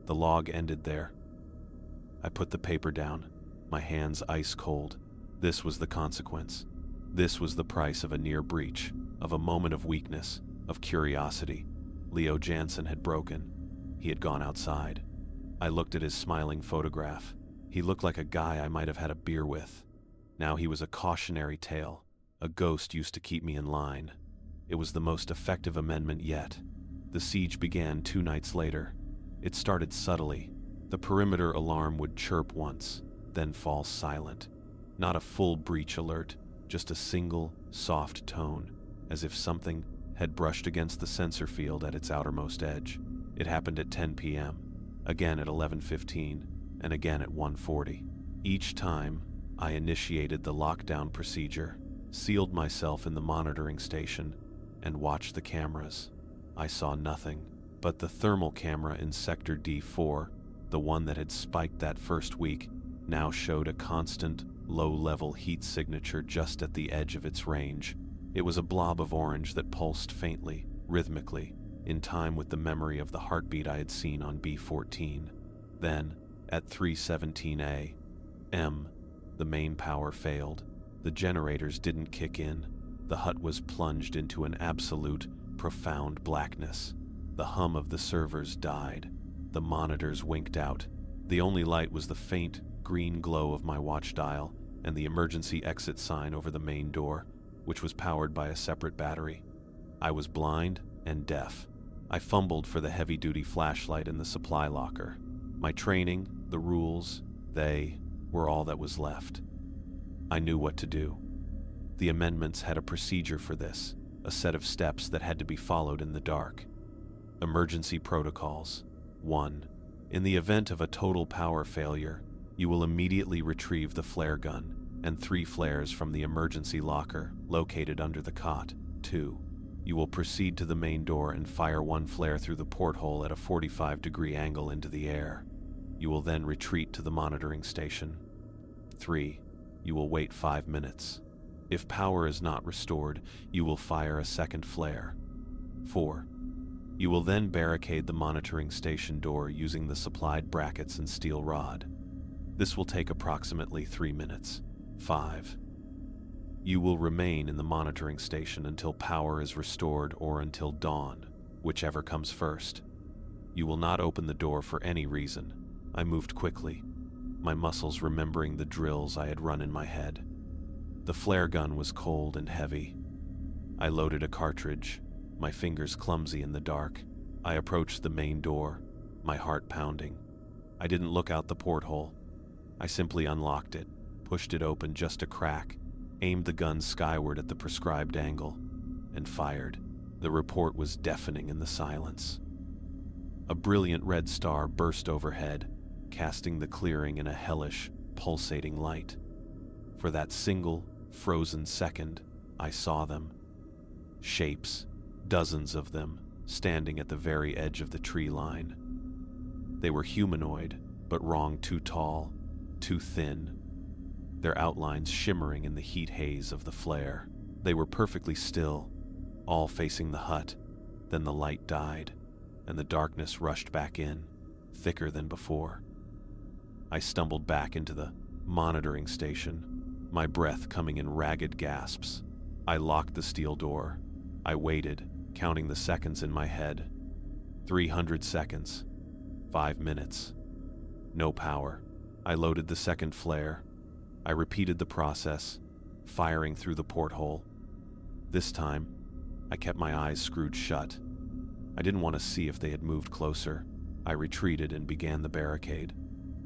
The log ended there. I put the paper down, my hands ice cold. This was the consequence. This was the price of a near breach, of a moment of weakness, of curiosity. Leo Jansen had broken. He had gone outside. I looked at his smiling photograph. He looked like a guy I might have had a beer with. Now he was a cautionary tale. A ghost used to keep me in line. It was the most effective amendment yet. The siege began 2 nights later. It started subtly. The perimeter alarm would chirp once, then fall silent. Not a full breach alert, just a single, soft tone, as if something had brushed against the sensor field at its outermost edge. It happened at 10 p.m., again at 11:15, and again at 1:40. Each time, I initiated the lockdown procedure, sealed myself in the monitoring station, and watched the cameras. I saw nothing, but the thermal camera in Sector D4, the one that had spiked that first week, now showed a constant, low-level heat signature just at the edge of its range. It was a blob of orange that pulsed faintly, rhythmically, in time with the memory of the heartbeat I had seen on B14. Then, at 3:17 a.m., the main power failed. The generators didn't kick in. The hut was plunged into an absolute, profound blackness. The hum of the servers died. The monitors winked out. The only light was the faint, green glow of my watch dial and the emergency exit sign over the main door, which was powered by a separate battery. I was blind and deaf. I fumbled for the heavy-duty flashlight in the supply locker. My training, the rules, they were all that was left. I knew what to do. The amendments had a procedure for this, a set of steps that had to be followed in the dark. Emergency protocols. 1. In the event of a total power failure, you will immediately retrieve the flare gun and 3 flares from the emergency locker located under the cot. 2. You will proceed to the main door and fire 1 flare through the porthole at a 45-degree angle into the air. You will then retreat to the monitoring station. 3. You will wait 5 minutes. If power is not restored, you will fire a 2nd flare. 4. You will then barricade the monitoring station door using the supplied brackets and steel rod. This will take approximately 3 minutes. 5. You will remain in the monitoring station until power is restored or until dawn, whichever comes first. You will not open the door for any reason. I moved quickly, my muscles remembering the drills I had run in my head. The flare gun was cold and heavy. I loaded a cartridge, my fingers clumsy in the dark. I approached the main door, my heart pounding. I didn't look out the porthole. I simply unlocked it, pushed it open just a crack, aimed the gun skyward at the prescribed angle, and fired. The report was deafening in the silence. A brilliant red star burst overhead, casting the clearing in a hellish, pulsating light. For that single, frozen second, I saw them. Shapes, dozens of them, standing at the very edge of the tree line. They were humanoid, but wrong too tall, too thin, their outlines shimmering in the heat haze of the flare. They were perfectly still, all facing the hut. Then the light died, and the darkness rushed back in, thicker than before. I stumbled back into the monitoring station, my breath coming in ragged gasps. I locked the steel door. I waited, counting the seconds in my head. 300 seconds. 5 minutes. No power. I loaded the 2nd flare. I repeated the process, firing through the porthole. This time, I kept my eyes screwed shut. I didn't want to see if they had moved closer. I retreated and began the barricade.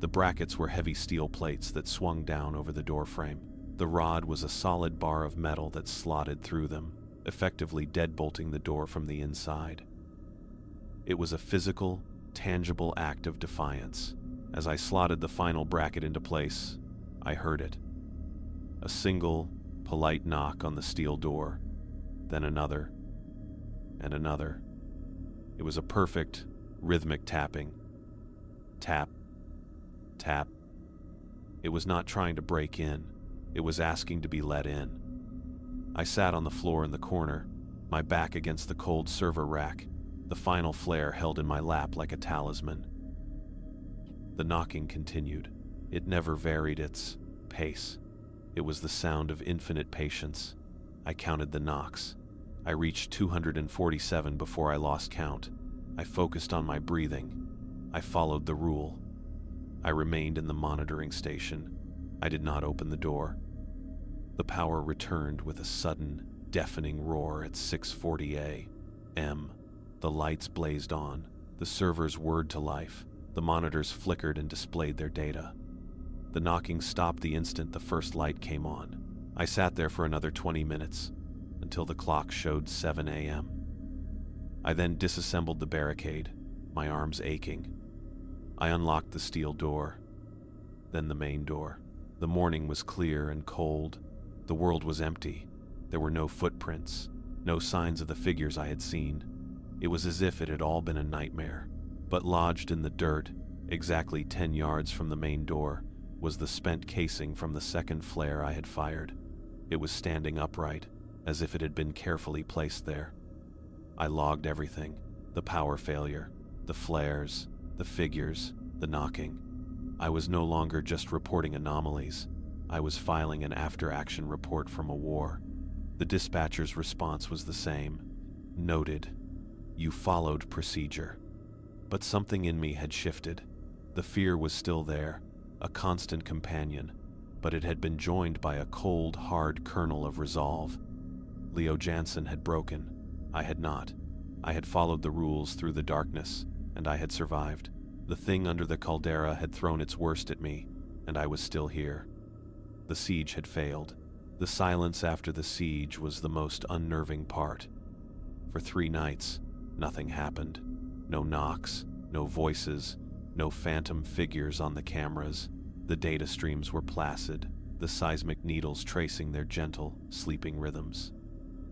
The brackets were heavy steel plates that swung down over the doorframe. The rod was a solid bar of metal that slotted through them, effectively deadbolting the door from the inside. It was a physical, tangible act of defiance. As I slotted the final bracket into place, I heard it. A single, polite knock on the steel door, then another, and another. It was a perfect, rhythmic tapping. Tap, tap. It was not trying to break in. It was asking to be let in. I sat on the floor in the corner, my back against the cold server rack, the final flare held in my lap like a talisman. The knocking continued. It never varied its pace. It was the sound of infinite patience. I counted the knocks. I reached 247 before I lost count. I focused on my breathing. I followed the rule. I remained in the monitoring station. I did not open the door. The power returned with a sudden, deafening roar at 6:40 a.m. The lights blazed on, the servers whirred to life. The monitors flickered and displayed their data. The knocking stopped the instant the first light came on. I sat there for another 20 minutes, until the clock showed 7 a.m. I then disassembled the barricade, my arms aching. I unlocked the steel door, then the main door. The morning was clear and cold. The world was empty. There were no footprints, no signs of the figures I had seen. It was as if it had all been a nightmare. But lodged in the dirt, exactly 10 yards from the main door, was the spent casing from the second flare I had fired. It was standing upright, as if it had been carefully placed there. I logged everything: the power failure, the flares, the figures, the knocking. I was no longer just reporting anomalies. I was filing an after-action report from a war. The dispatcher's response was the same. Noted. You followed procedure. But something in me had shifted. The fear was still there, a constant companion, but it had been joined by a cold, hard kernel of resolve. Leo Jansen had broken. I had not. I had followed the rules through the darkness, and I had survived. The thing under the caldera had thrown its worst at me, and I was still here. The siege had failed. The silence after the siege was the most unnerving part. For 3 nights, nothing happened. No knocks, no voices, no phantom figures on the cameras. The data streams were placid, the seismic needles tracing their gentle, sleeping rhythms.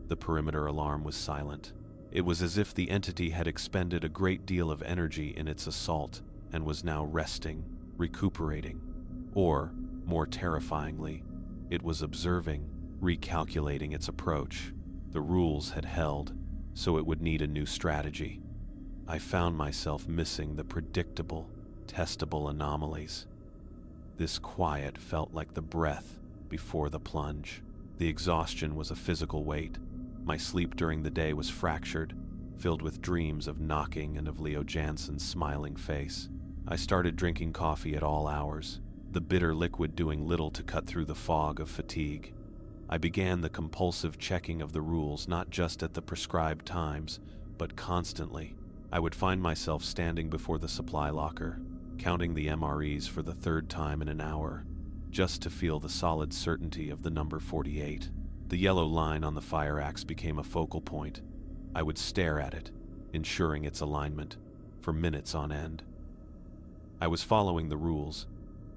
The perimeter alarm was silent. It was as if the entity had expended a great deal of energy in its assault and was now resting, recuperating. Or, more terrifyingly, it was observing, recalculating its approach. The rules had held, so it would need a new strategy. I found myself missing the predictable, testable anomalies. This quiet felt like the breath before the plunge. The exhaustion was a physical weight. My sleep during the day was fractured, filled with dreams of knocking and of Leo Jansen's smiling face. I started drinking coffee at all hours, the bitter liquid doing little to cut through the fog of fatigue. I began the compulsive checking of the rules, not just at the prescribed times, but constantly. I would find myself standing before the supply locker, counting the MREs for the 3rd time in an hour, just to feel the solid certainty of the number 48. The yellow line on the fire axe became a focal point. I would stare at it, ensuring its alignment, for minutes on end. I was following the rules,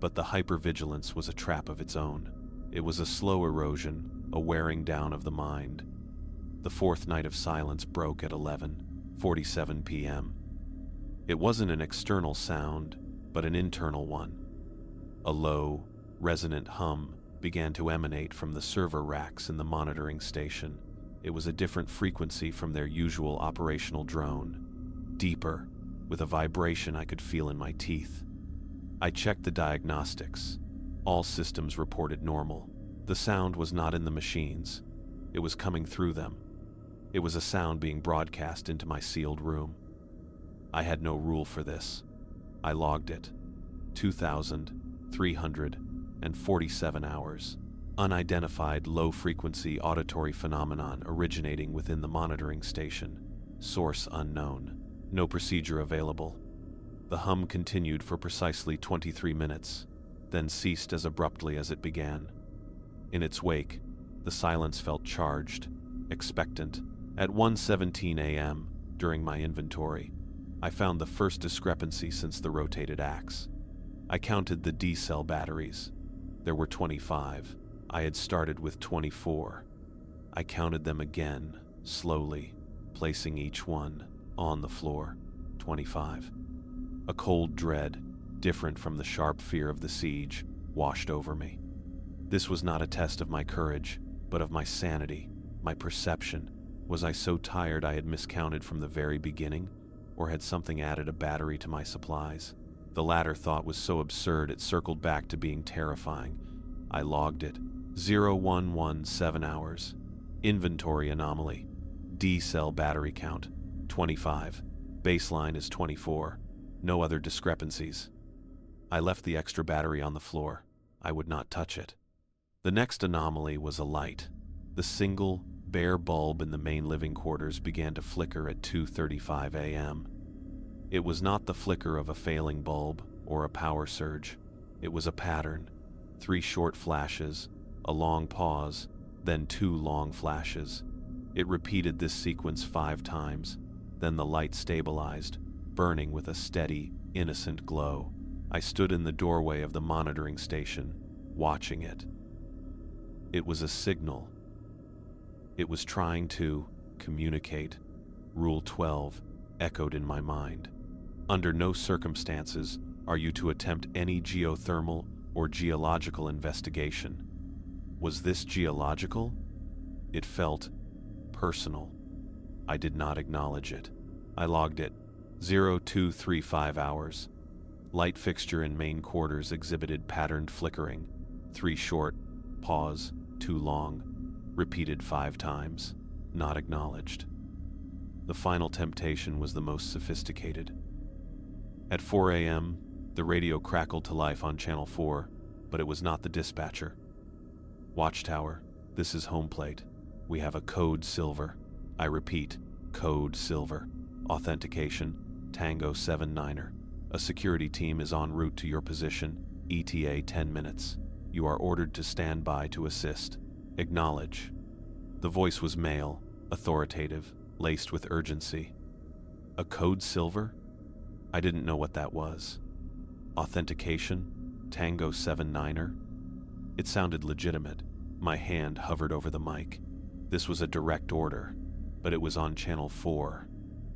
but the hypervigilance was a trap of its own. It was a slow erosion, a wearing down of the mind. The 4th night of silence broke at 11:47 p.m. It wasn't an external sound, but an internal one. A low, resonant hum began to emanate from the server racks in the monitoring station. It was a different frequency from their usual operational drone. Deeper, with a vibration I could feel in my teeth. I checked the diagnostics. All systems reported normal. The sound was not in the machines. It was coming through them. It was a sound being broadcast into my sealed room. I had no rule for this. I logged it. 2,347 hours. Unidentified low-frequency auditory phenomenon originating within the monitoring station. Source unknown. No procedure available. The hum continued for precisely 23 minutes, then ceased as abruptly as it began. In its wake, the silence felt charged, expectant. At 1:17 a.m., during my inventory, I found the first discrepancy since the rotated axe. I counted the D-cell batteries. There were 25. I had started with 24. I counted them again, slowly, placing each one on the floor. 25. A cold dread, different from the sharp fear of the siege, washed over me. This was not a test of my courage, but of my sanity, my perception. Was I so tired I had miscounted from the very beginning, or had something added a battery to my supplies? The latter thought was so absurd it circled back to being terrifying. I logged it. 0117 hours. Inventory anomaly. D-cell battery count, 25. Baseline is 24. No other discrepancies. I left the extra battery on the floor. I would not touch it. The next anomaly was a light. The single, bare bulb in the main living quarters began to flicker at 2:35 a.m. It was not the flicker of a failing bulb or a power surge. It was a pattern. 3 short flashes, a long pause, then 2 long flashes. It repeated this sequence 5 times. Then the light stabilized, burning with a steady, innocent glow. I stood in the doorway of the monitoring station, watching it. It was a signal. It was trying to communicate. Rule 12 echoed in my mind. Under no circumstances are you to attempt any geothermal or geological investigation. Was this geological? It felt personal. I did not acknowledge it. I logged it. 0235 hours. Light fixture in main quarters exhibited patterned flickering. 3 short, pause, 2 long, repeated 5 times, not acknowledged. The final temptation was the most sophisticated. At 4 a.m., the radio crackled to life on Channel 4, but it was not the dispatcher. Watchtower, this is home plate. We have a code silver. I repeat, code silver. Authentication, Tango 79er. A security team is en route to your position, ETA 10 minutes. You are ordered to stand by to assist. Acknowledge. The voice was male, authoritative, laced with urgency. A code silver? I didn't know what that was. Authentication, Tango 79er? It sounded legitimate. My hand hovered over the mic. This was a direct order, but it was on Channel 4,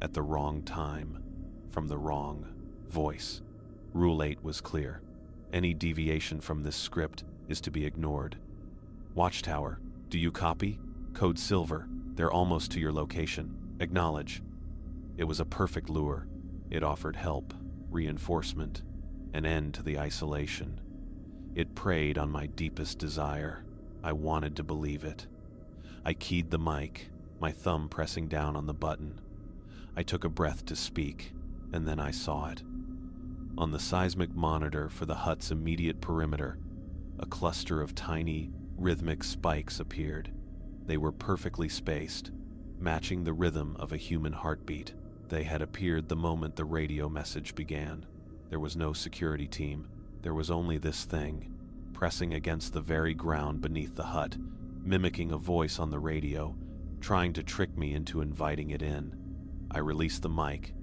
at the wrong time, from the wrong voice. Rule 8 was clear. Any deviation from this script is to be ignored. Watchtower, do you copy? Code Silver, they're almost to your location. Acknowledge. It was a perfect lure. It offered help, reinforcement, an end to the isolation. It preyed on my deepest desire. I wanted to believe it. I keyed the mic, my thumb pressing down on the button. I took a breath to speak, and then I saw it. On the seismic monitor for the hut's immediate perimeter, a cluster of tiny, rhythmic spikes appeared. They were perfectly spaced, matching the rhythm of a human heartbeat. They had appeared the moment the radio message began. There was no security team. There was only this thing, pressing against the very ground beneath the hut, mimicking a voice on the radio, trying to trick me into inviting it in. I released the mic.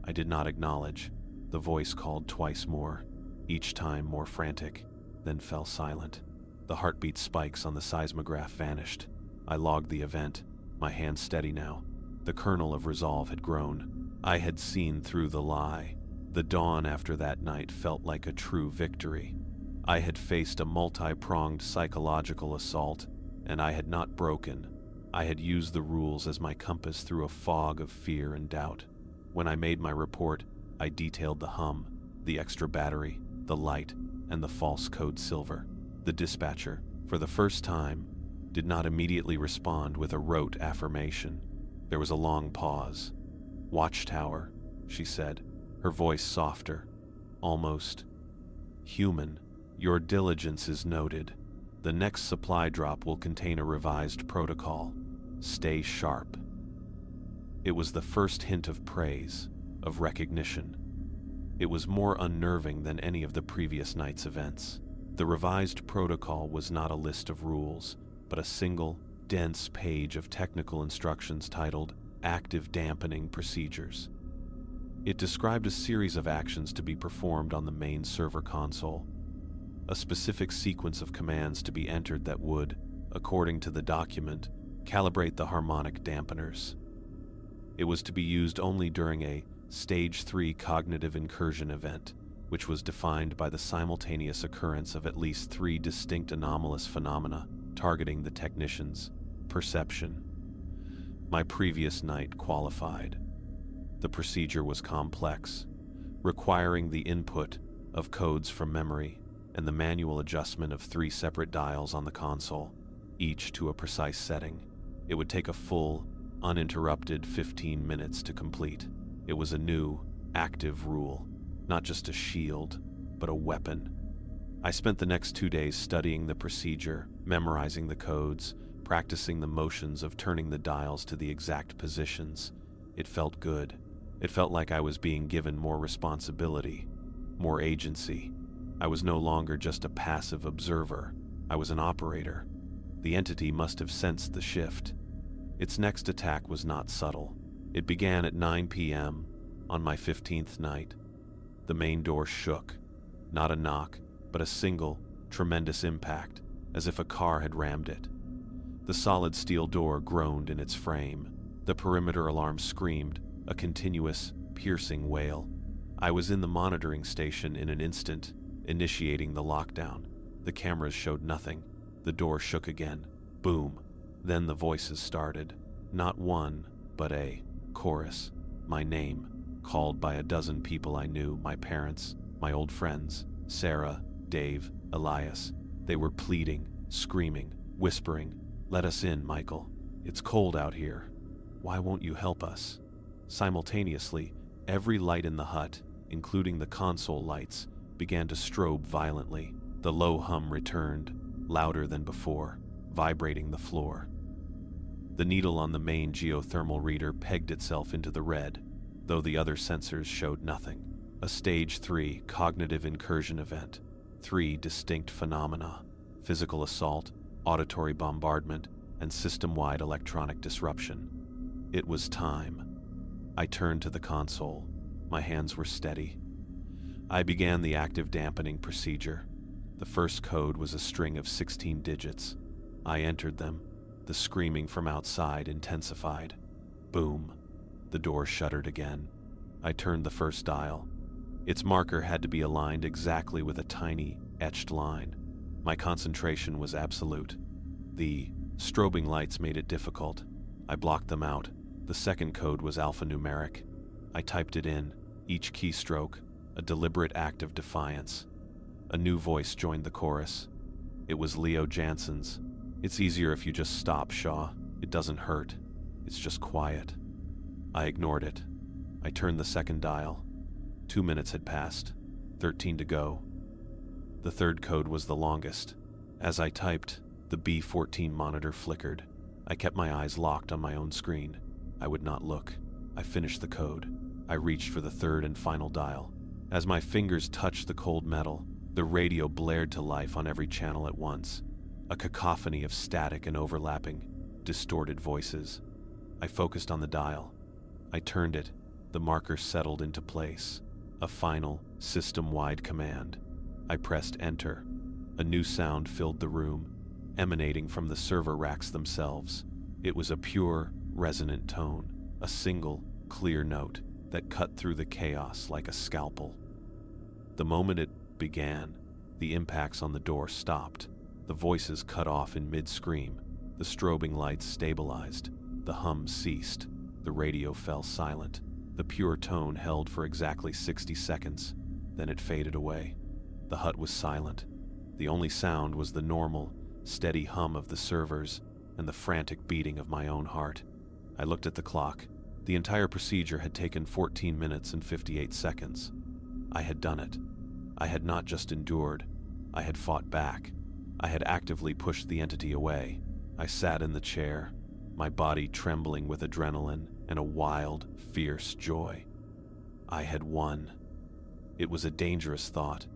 I did not acknowledge. The voice called twice more, each time more frantic, then fell silent. The heartbeat spikes on the seismograph vanished. I logged the event, my hand steady now. The kernel of resolve had grown. I had seen through the lie. The dawn after that night felt like a true victory. I had faced a multi-pronged psychological assault, and I had not broken. I had used the rules as my compass through a fog of fear and doubt. When I made my report, I detailed the hum, the extra battery, the light, and the false code silver. The dispatcher, for the first time, did not immediately respond with a rote affirmation. There was a long pause. "Watchtower," she said, her voice softer, almost human. "Your diligence is noted. The next supply drop will contain a revised protocol. Stay sharp." It was the first hint of praise, of recognition. It was more unnerving than any of the previous night's events. The revised protocol was not a list of rules, but a single, dense page of technical instructions titled Active Dampening Procedures. It described a series of actions to be performed on the main server console, a specific sequence of commands to be entered that would, according to the document, calibrate the harmonic dampeners. It was to be used only during a Stage 3 cognitive incursion event, which was defined by the simultaneous occurrence of at least 3 distinct anomalous phenomena targeting the technician's perception. My previous night qualified. The procedure was complex, requiring the input of codes from memory and the manual adjustment of 3 separate dials on the console, each to a precise setting. It would take a full, uninterrupted 15 minutes to complete. It was a new, active rule, not just a shield, but a weapon. I spent the next 2 days studying the procedure, memorizing the codes, practicing the motions of turning the dials to the exact positions. It felt good, It felt like I was being given more responsibility, more agency. I was no longer just a passive observer. I was an operator. The entity must have sensed the shift. Its next attack was not subtle. It began at 9 p.m. on my 15th night. The main door shook. Not a knock, but a single, tremendous impact, as if a car had rammed it. The solid steel door groaned in its frame. The perimeter alarm screamed, a continuous, piercing wail. I was in the monitoring station in an instant, initiating the lockdown. The cameras showed nothing. The door shook again. Boom. Then the voices started. Not one, but a chorus. My name, called by a dozen people I knew, my parents, my old friends, Sarah, Dave, Elias. They were pleading, screaming, whispering, "Let us in, Michael. It's cold out here. Why won't you help us?" Simultaneously, every light in the hut, including the console lights, began to strobe violently. The low hum returned, louder than before, vibrating the floor. The needle on the main geothermal reader pegged itself into the red, though the other sensors showed nothing. A Stage 3 cognitive incursion event. 3 distinct phenomena: physical assault, auditory bombardment, and system-wide electronic disruption. It was time. I turned to the console. My hands were steady. I began the active dampening procedure. The first code was a string of 16 digits. I entered them. The screaming from outside intensified. Boom. The door shuttered again. I turned the first dial. Its marker had to be aligned exactly with a tiny, etched line. My concentration was absolute. The strobing lights made it difficult. I blocked them out. The second code was alphanumeric. I typed it in, each keystroke, a deliberate act of defiance. A new voice joined the chorus. It was Leo Jansen's. "It's easier if you just stop, Shaw. It doesn't hurt. It's just quiet." I ignored it. I turned the second dial. 2 minutes had passed. 13 to go. The third code was the longest. As I typed, the B14 monitor flickered. I kept my eyes locked on my own screen. I would not look. I finished the code. I reached for the third and final dial. As my fingers touched the cold metal, the radio blared to life on every channel at once. A cacophony of static and overlapping, distorted voices. I focused on the dial. I turned it. The marker settled into place. A final, system-wide command. I pressed enter. A new sound filled the room, emanating from the server racks themselves. It was a pure, resonant tone, a single, clear note that cut through the chaos like a scalpel. The moment it began, the impacts on the door stopped. The voices cut off in mid-scream. The strobing lights stabilized. The hum ceased. The radio fell silent. The pure tone held for exactly 60 seconds. Then it faded away. The hut was silent. The only sound was the normal, steady hum of the servers and the frantic beating of my own heart. I looked at the clock. The entire procedure had taken 14 minutes and 58 seconds. I had done it. I had not just endured. I had fought back. I had actively pushed the entity away. I sat in the chair, my body trembling with adrenaline and a wild, fierce joy. I had won. It was a dangerous thought.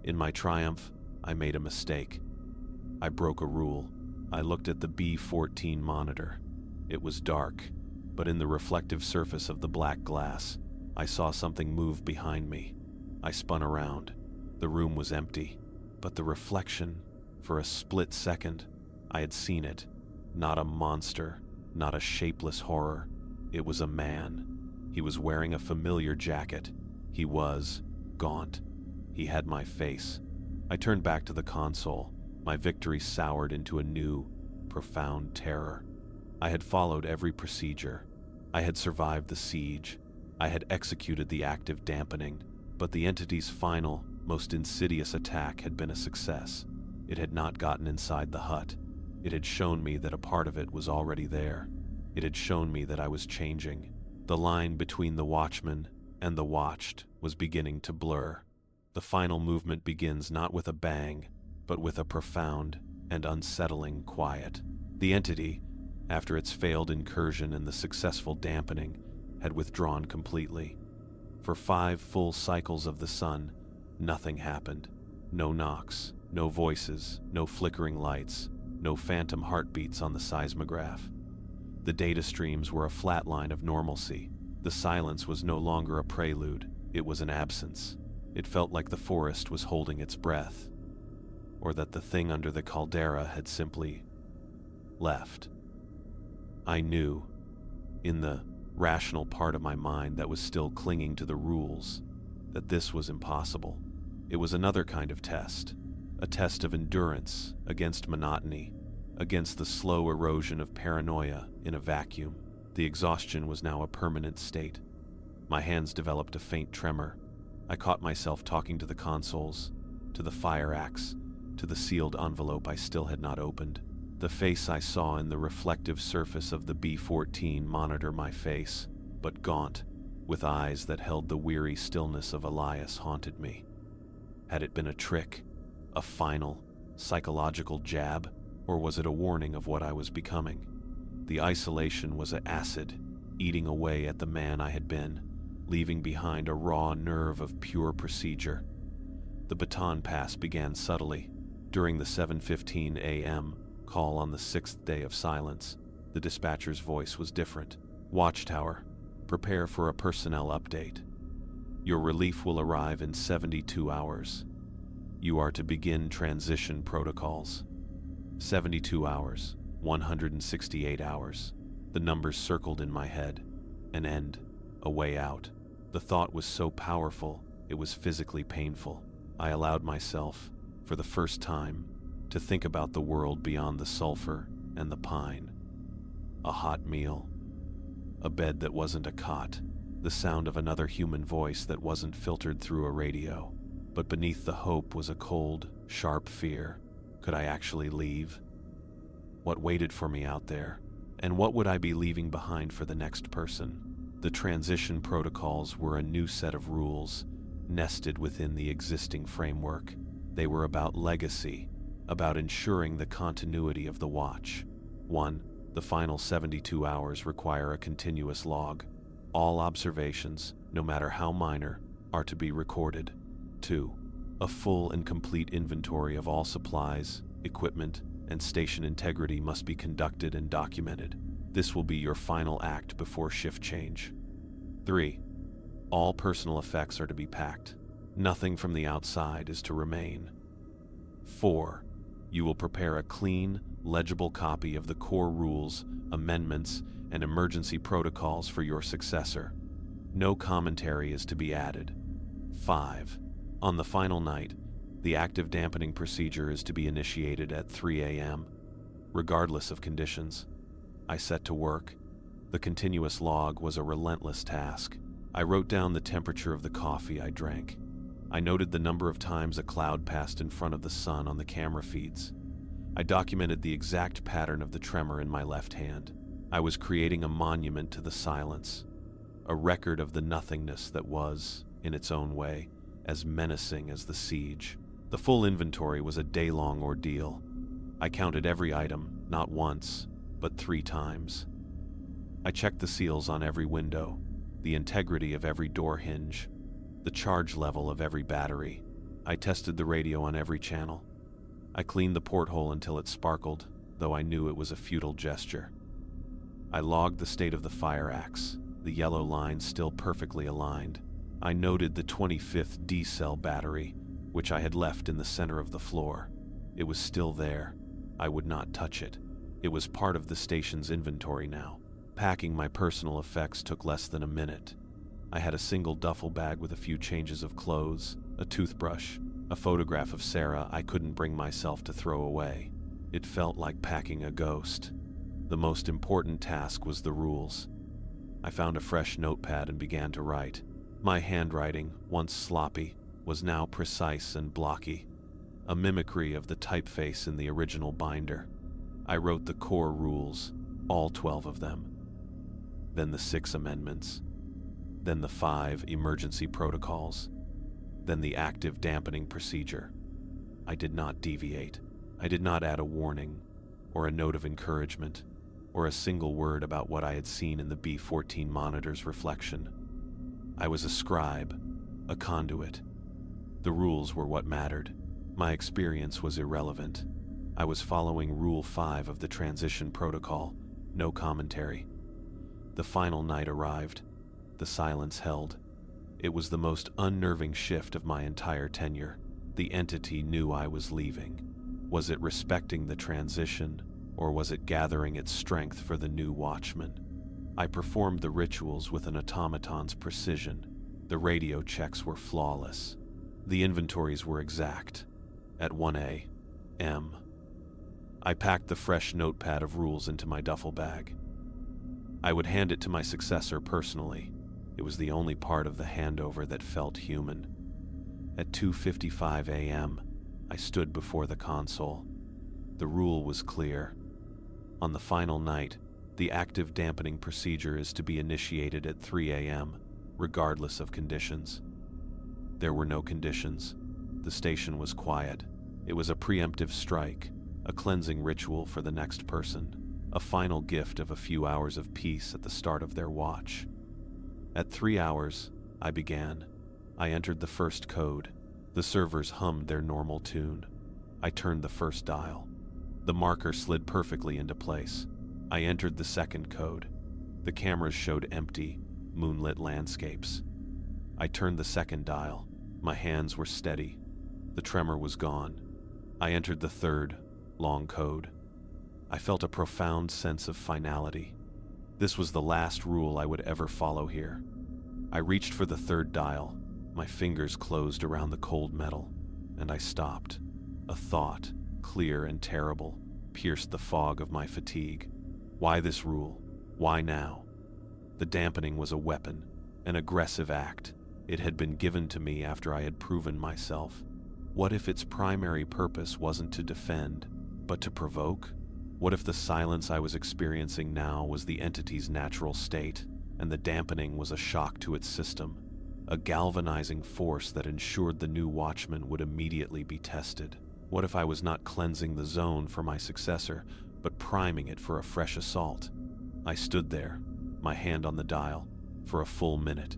In my triumph, I made a mistake. I broke a rule. I looked at the B14 monitor. It was dark, but in the reflective surface of the black glass, I saw something move behind me. I spun around. The room was empty, but the reflection, for a split second, I had seen it. Not a monster, not a shapeless horror. It was a man. He was wearing a familiar jacket. He was gaunt. He had my face. I turned back to the console. My victory soured into a new, profound terror. I had followed every procedure. I had survived the siege. I had executed the active dampening. But the entity's final, most insidious attack had been a success. It had not gotten inside the hut. It had shown me that a part of it was already there. It had shown me that I was changing. The line between the watchman and the watched was beginning to blur. The final movement begins not with a bang, but with a profound and unsettling quiet. The entity, after its failed incursion and the successful dampening, had withdrawn completely. For 5 full cycles of the sun, nothing happened. No knocks, no voices, no flickering lights, no phantom heartbeats on the seismograph. The data streams were a flat line of normalcy. The silence was no longer a prelude, it was an absence. It felt like the forest was holding its breath, or that the thing under the caldera had simply left. I knew, in the rational part of my mind that was still clinging to the rules, that this was impossible. It was another kind of test, a test of endurance against monotony, against the slow erosion of paranoia in a vacuum. The exhaustion was now a permanent state. My hands developed a faint tremor. I caught myself talking to the consoles, to the fire axe, to the sealed envelope I still had not opened. The face I saw in the reflective surface of the B-14 monitor my face, but gaunt, with eyes that held the weary stillness of Elias, haunted me. Had it been a trick, a final, psychological jab, or was it a warning of what I was becoming? The isolation was an acid, eating away at the man I had been, leaving behind a raw nerve of pure procedure. The baton pass began subtly. During the 7:15 a.m. call on the 6th day of silence, the dispatcher's voice was different. Watchtower, prepare for a personnel update. Your relief will arrive in 72 hours. You are to begin transition protocols. 72 hours, 168 hours. The numbers circled in my head. An end, a way out. The thought was so powerful, it was physically painful. I allowed myself, for the first time, to think about the world beyond the sulfur and the pine. A hot meal. A bed that wasn't a cot. The sound of another human voice that wasn't filtered through a radio. But beneath the hope was a cold, sharp fear. Could I actually leave? What waited for me out there? And what would I be leaving behind for the next person? The transition protocols were a new set of rules, nested within the existing framework. They were about legacy, about ensuring the continuity of the watch. 1. The final 72 hours require a continuous log. All observations, no matter how minor, are to be recorded. 2. A full and complete inventory of all supplies, equipment, and station integrity must be conducted and documented. This will be your final act before shift change. 3. All personal effects are to be packed. Nothing from the outside is to remain. 4. You will prepare a clean, legible copy of the core rules, amendments, and emergency protocols for your successor. No commentary is to be added. 5. On the final night, the active dampening procedure is to be initiated at 3 a.m. Regardless of conditions, I set to work. The continuous log was a relentless task. I wrote down the temperature of the coffee I drank. I noted the number of times a cloud passed in front of the sun on the camera feeds. I documented the exact pattern of the tremor in my left hand. I was creating a monument to the silence, a record of the nothingness that was, in its own way, as menacing as the siege. The full inventory was a day-long ordeal. I counted every item, not once, but 3 times. I checked the seals on every window, the integrity of every door hinge, the charge level of every battery. I tested the radio on every channel. I cleaned the porthole until it sparkled, though I knew it was a futile gesture. I logged the state of the fire axe, the yellow lines still perfectly aligned. I noted the 25th D-cell battery, which I had left in the center of the floor. It was still there. I would not touch it. It was part of the station's inventory now. Packing my personal effects took less than a minute. I had a single duffel bag with a few changes of clothes, a toothbrush, a photograph of Sarah I couldn't bring myself to throw away. It felt like packing a ghost. The most important task was the rules. I found a fresh notepad and began to write. My handwriting, once sloppy, was now precise and blocky, a mimicry of the typeface in the original binder. I wrote the core rules, all 12 of them. Then the 6 amendments. Then the 5 emergency protocols. Then the active dampening procedure. I did not deviate. I did not add a warning or a note of encouragement. or a single word about what I had seen in the B-14 monitor's reflection. I was a scribe, a conduit. The rules were what mattered. My experience was irrelevant. I was following Rule 5 of the transition protocol, no commentary. The final night arrived. The silence held. It was the most unnerving shift of my entire tenure. The entity knew I was leaving. Was it respecting the transition, or was it gathering its strength for the new watchman? I performed the rituals with an automaton's precision. The radio checks were flawless. The inventories were exact. At 1 a.m., I packed the fresh notepad of rules into my duffel bag. I would hand it to my successor personally. It was the only part of the handover that felt human. At 2:55 a.m., I stood before the console. The rule was clear. On the final night, the active dampening procedure is to be initiated at 3 a.m., regardless of conditions. There were no conditions. The station was quiet. It was a preemptive strike, a cleansing ritual for the next person, a final gift of a few hours of peace at the start of their watch. At 3 hours, I began. I entered the first code. The servers hummed their normal tune. I turned the first dial. The marker slid perfectly into place. I entered the second code. The cameras showed empty, moonlit landscapes. I turned the second dial. My hands were steady. The tremor was gone. I entered the third, long code. I felt a profound sense of finality. This was the last rule I would ever follow here. I reached for the third dial. My fingers closed around the cold metal, and I stopped. A thought, clear and terrible, pierced the fog of my fatigue. Why this rule? Why now? The dampening was a weapon, an aggressive act. It had been given to me after I had proven myself. What if its primary purpose wasn't to defend, but to provoke? What if the silence I was experiencing now was the entity's natural state, and the dampening was a shock to its system, a galvanizing force that ensured the new watchman would immediately be tested? What if I was not cleansing the zone for my successor, but priming it for a fresh assault? I stood there, my hand on the dial, for a full minute.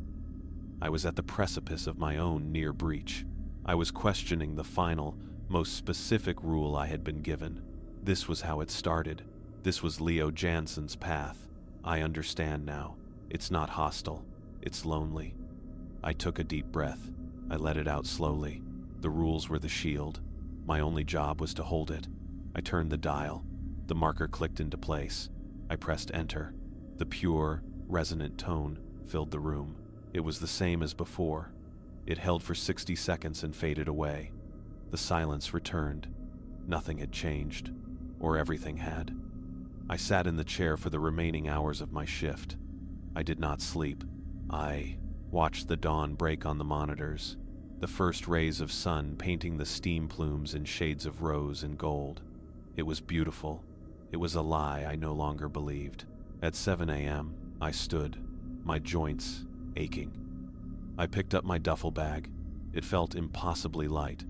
I was at the precipice of my own near breach. I was questioning the final, most specific rule I had been given. This was how it started. This was Leo Jansen's path. I understand now. It's not hostile. It's lonely. I took a deep breath. I let it out slowly. The rules were the shield. My only job was to hold it. I turned the dial. The marker clicked into place. I pressed enter. The pure, resonant tone filled the room. It was the same as before. It held for 60 seconds and faded away. The silence returned. Nothing had changed, or everything had. I sat in the chair for the remaining hours of my shift. I did not sleep. I watched the dawn break on the monitors, the first rays of sun painting the steam plumes in shades of rose and gold. It was beautiful. It was a lie I no longer believed. At 7 a.m., I stood, my joints aching. I picked up my duffel bag. It felt impossibly light.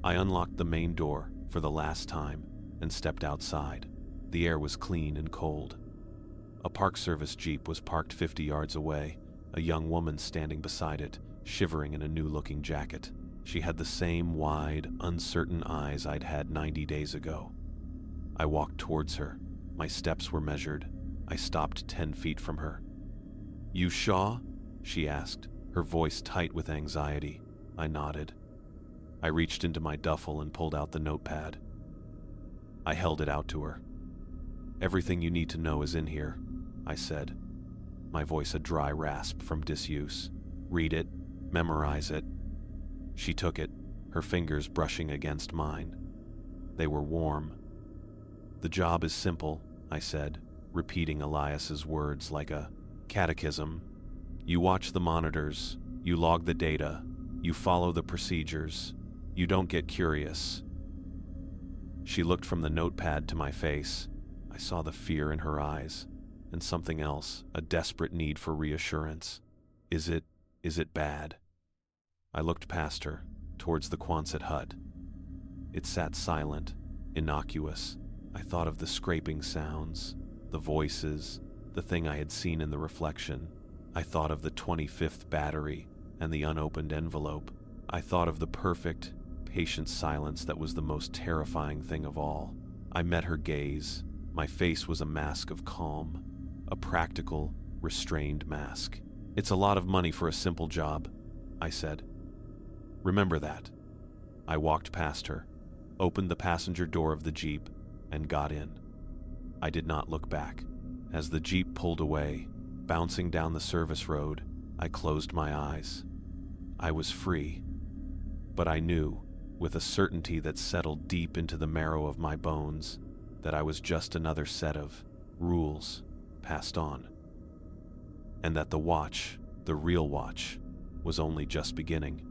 I unlocked the main door for the last time and stepped outside. The air was clean and cold. A Park Service Jeep was parked 50 yards away, a young woman standing beside it, shivering in a new-looking jacket. She had the same wide, uncertain eyes I'd had 90 days ago. I walked towards her. My steps were measured. I stopped 10 feet from her. "You Shaw?" she asked, her voice tight with anxiety. I nodded. I reached into my duffel and pulled out the notepad. I held it out to her. "Everything you need to know is in here," I said, my voice a dry rasp from disuse. "Read it, memorize it." She took it, her fingers brushing against mine. They were warm. "The job is simple," I said, repeating Elias's words like a catechism. "You watch the monitors, you log the data, you follow the procedures, you don't get curious." She looked from the notepad to my face. I saw the fear in her eyes, and something else, a desperate need for reassurance. Is it bad?" I looked past her, towards the Quonset hut. It sat silent, innocuous. I thought of the scraping sounds, the voices, the thing I had seen in the reflection. I thought of the 25th battery and the unopened envelope. I thought of the perfect, patient silence that was the most terrifying thing of all. I met her gaze. My face was a mask of calm, a practical, restrained mask. "It's a lot of money for a simple job," I said. "Remember that." I walked past her, opened the passenger door of the Jeep, and got in. I did not look back. As the Jeep pulled away, bouncing down the service road, I closed my eyes. I was free, but I knew, with a certainty that settled deep into the marrow of my bones, that I was just another set of rules passed on, and that the watch, the real watch, was only just beginning.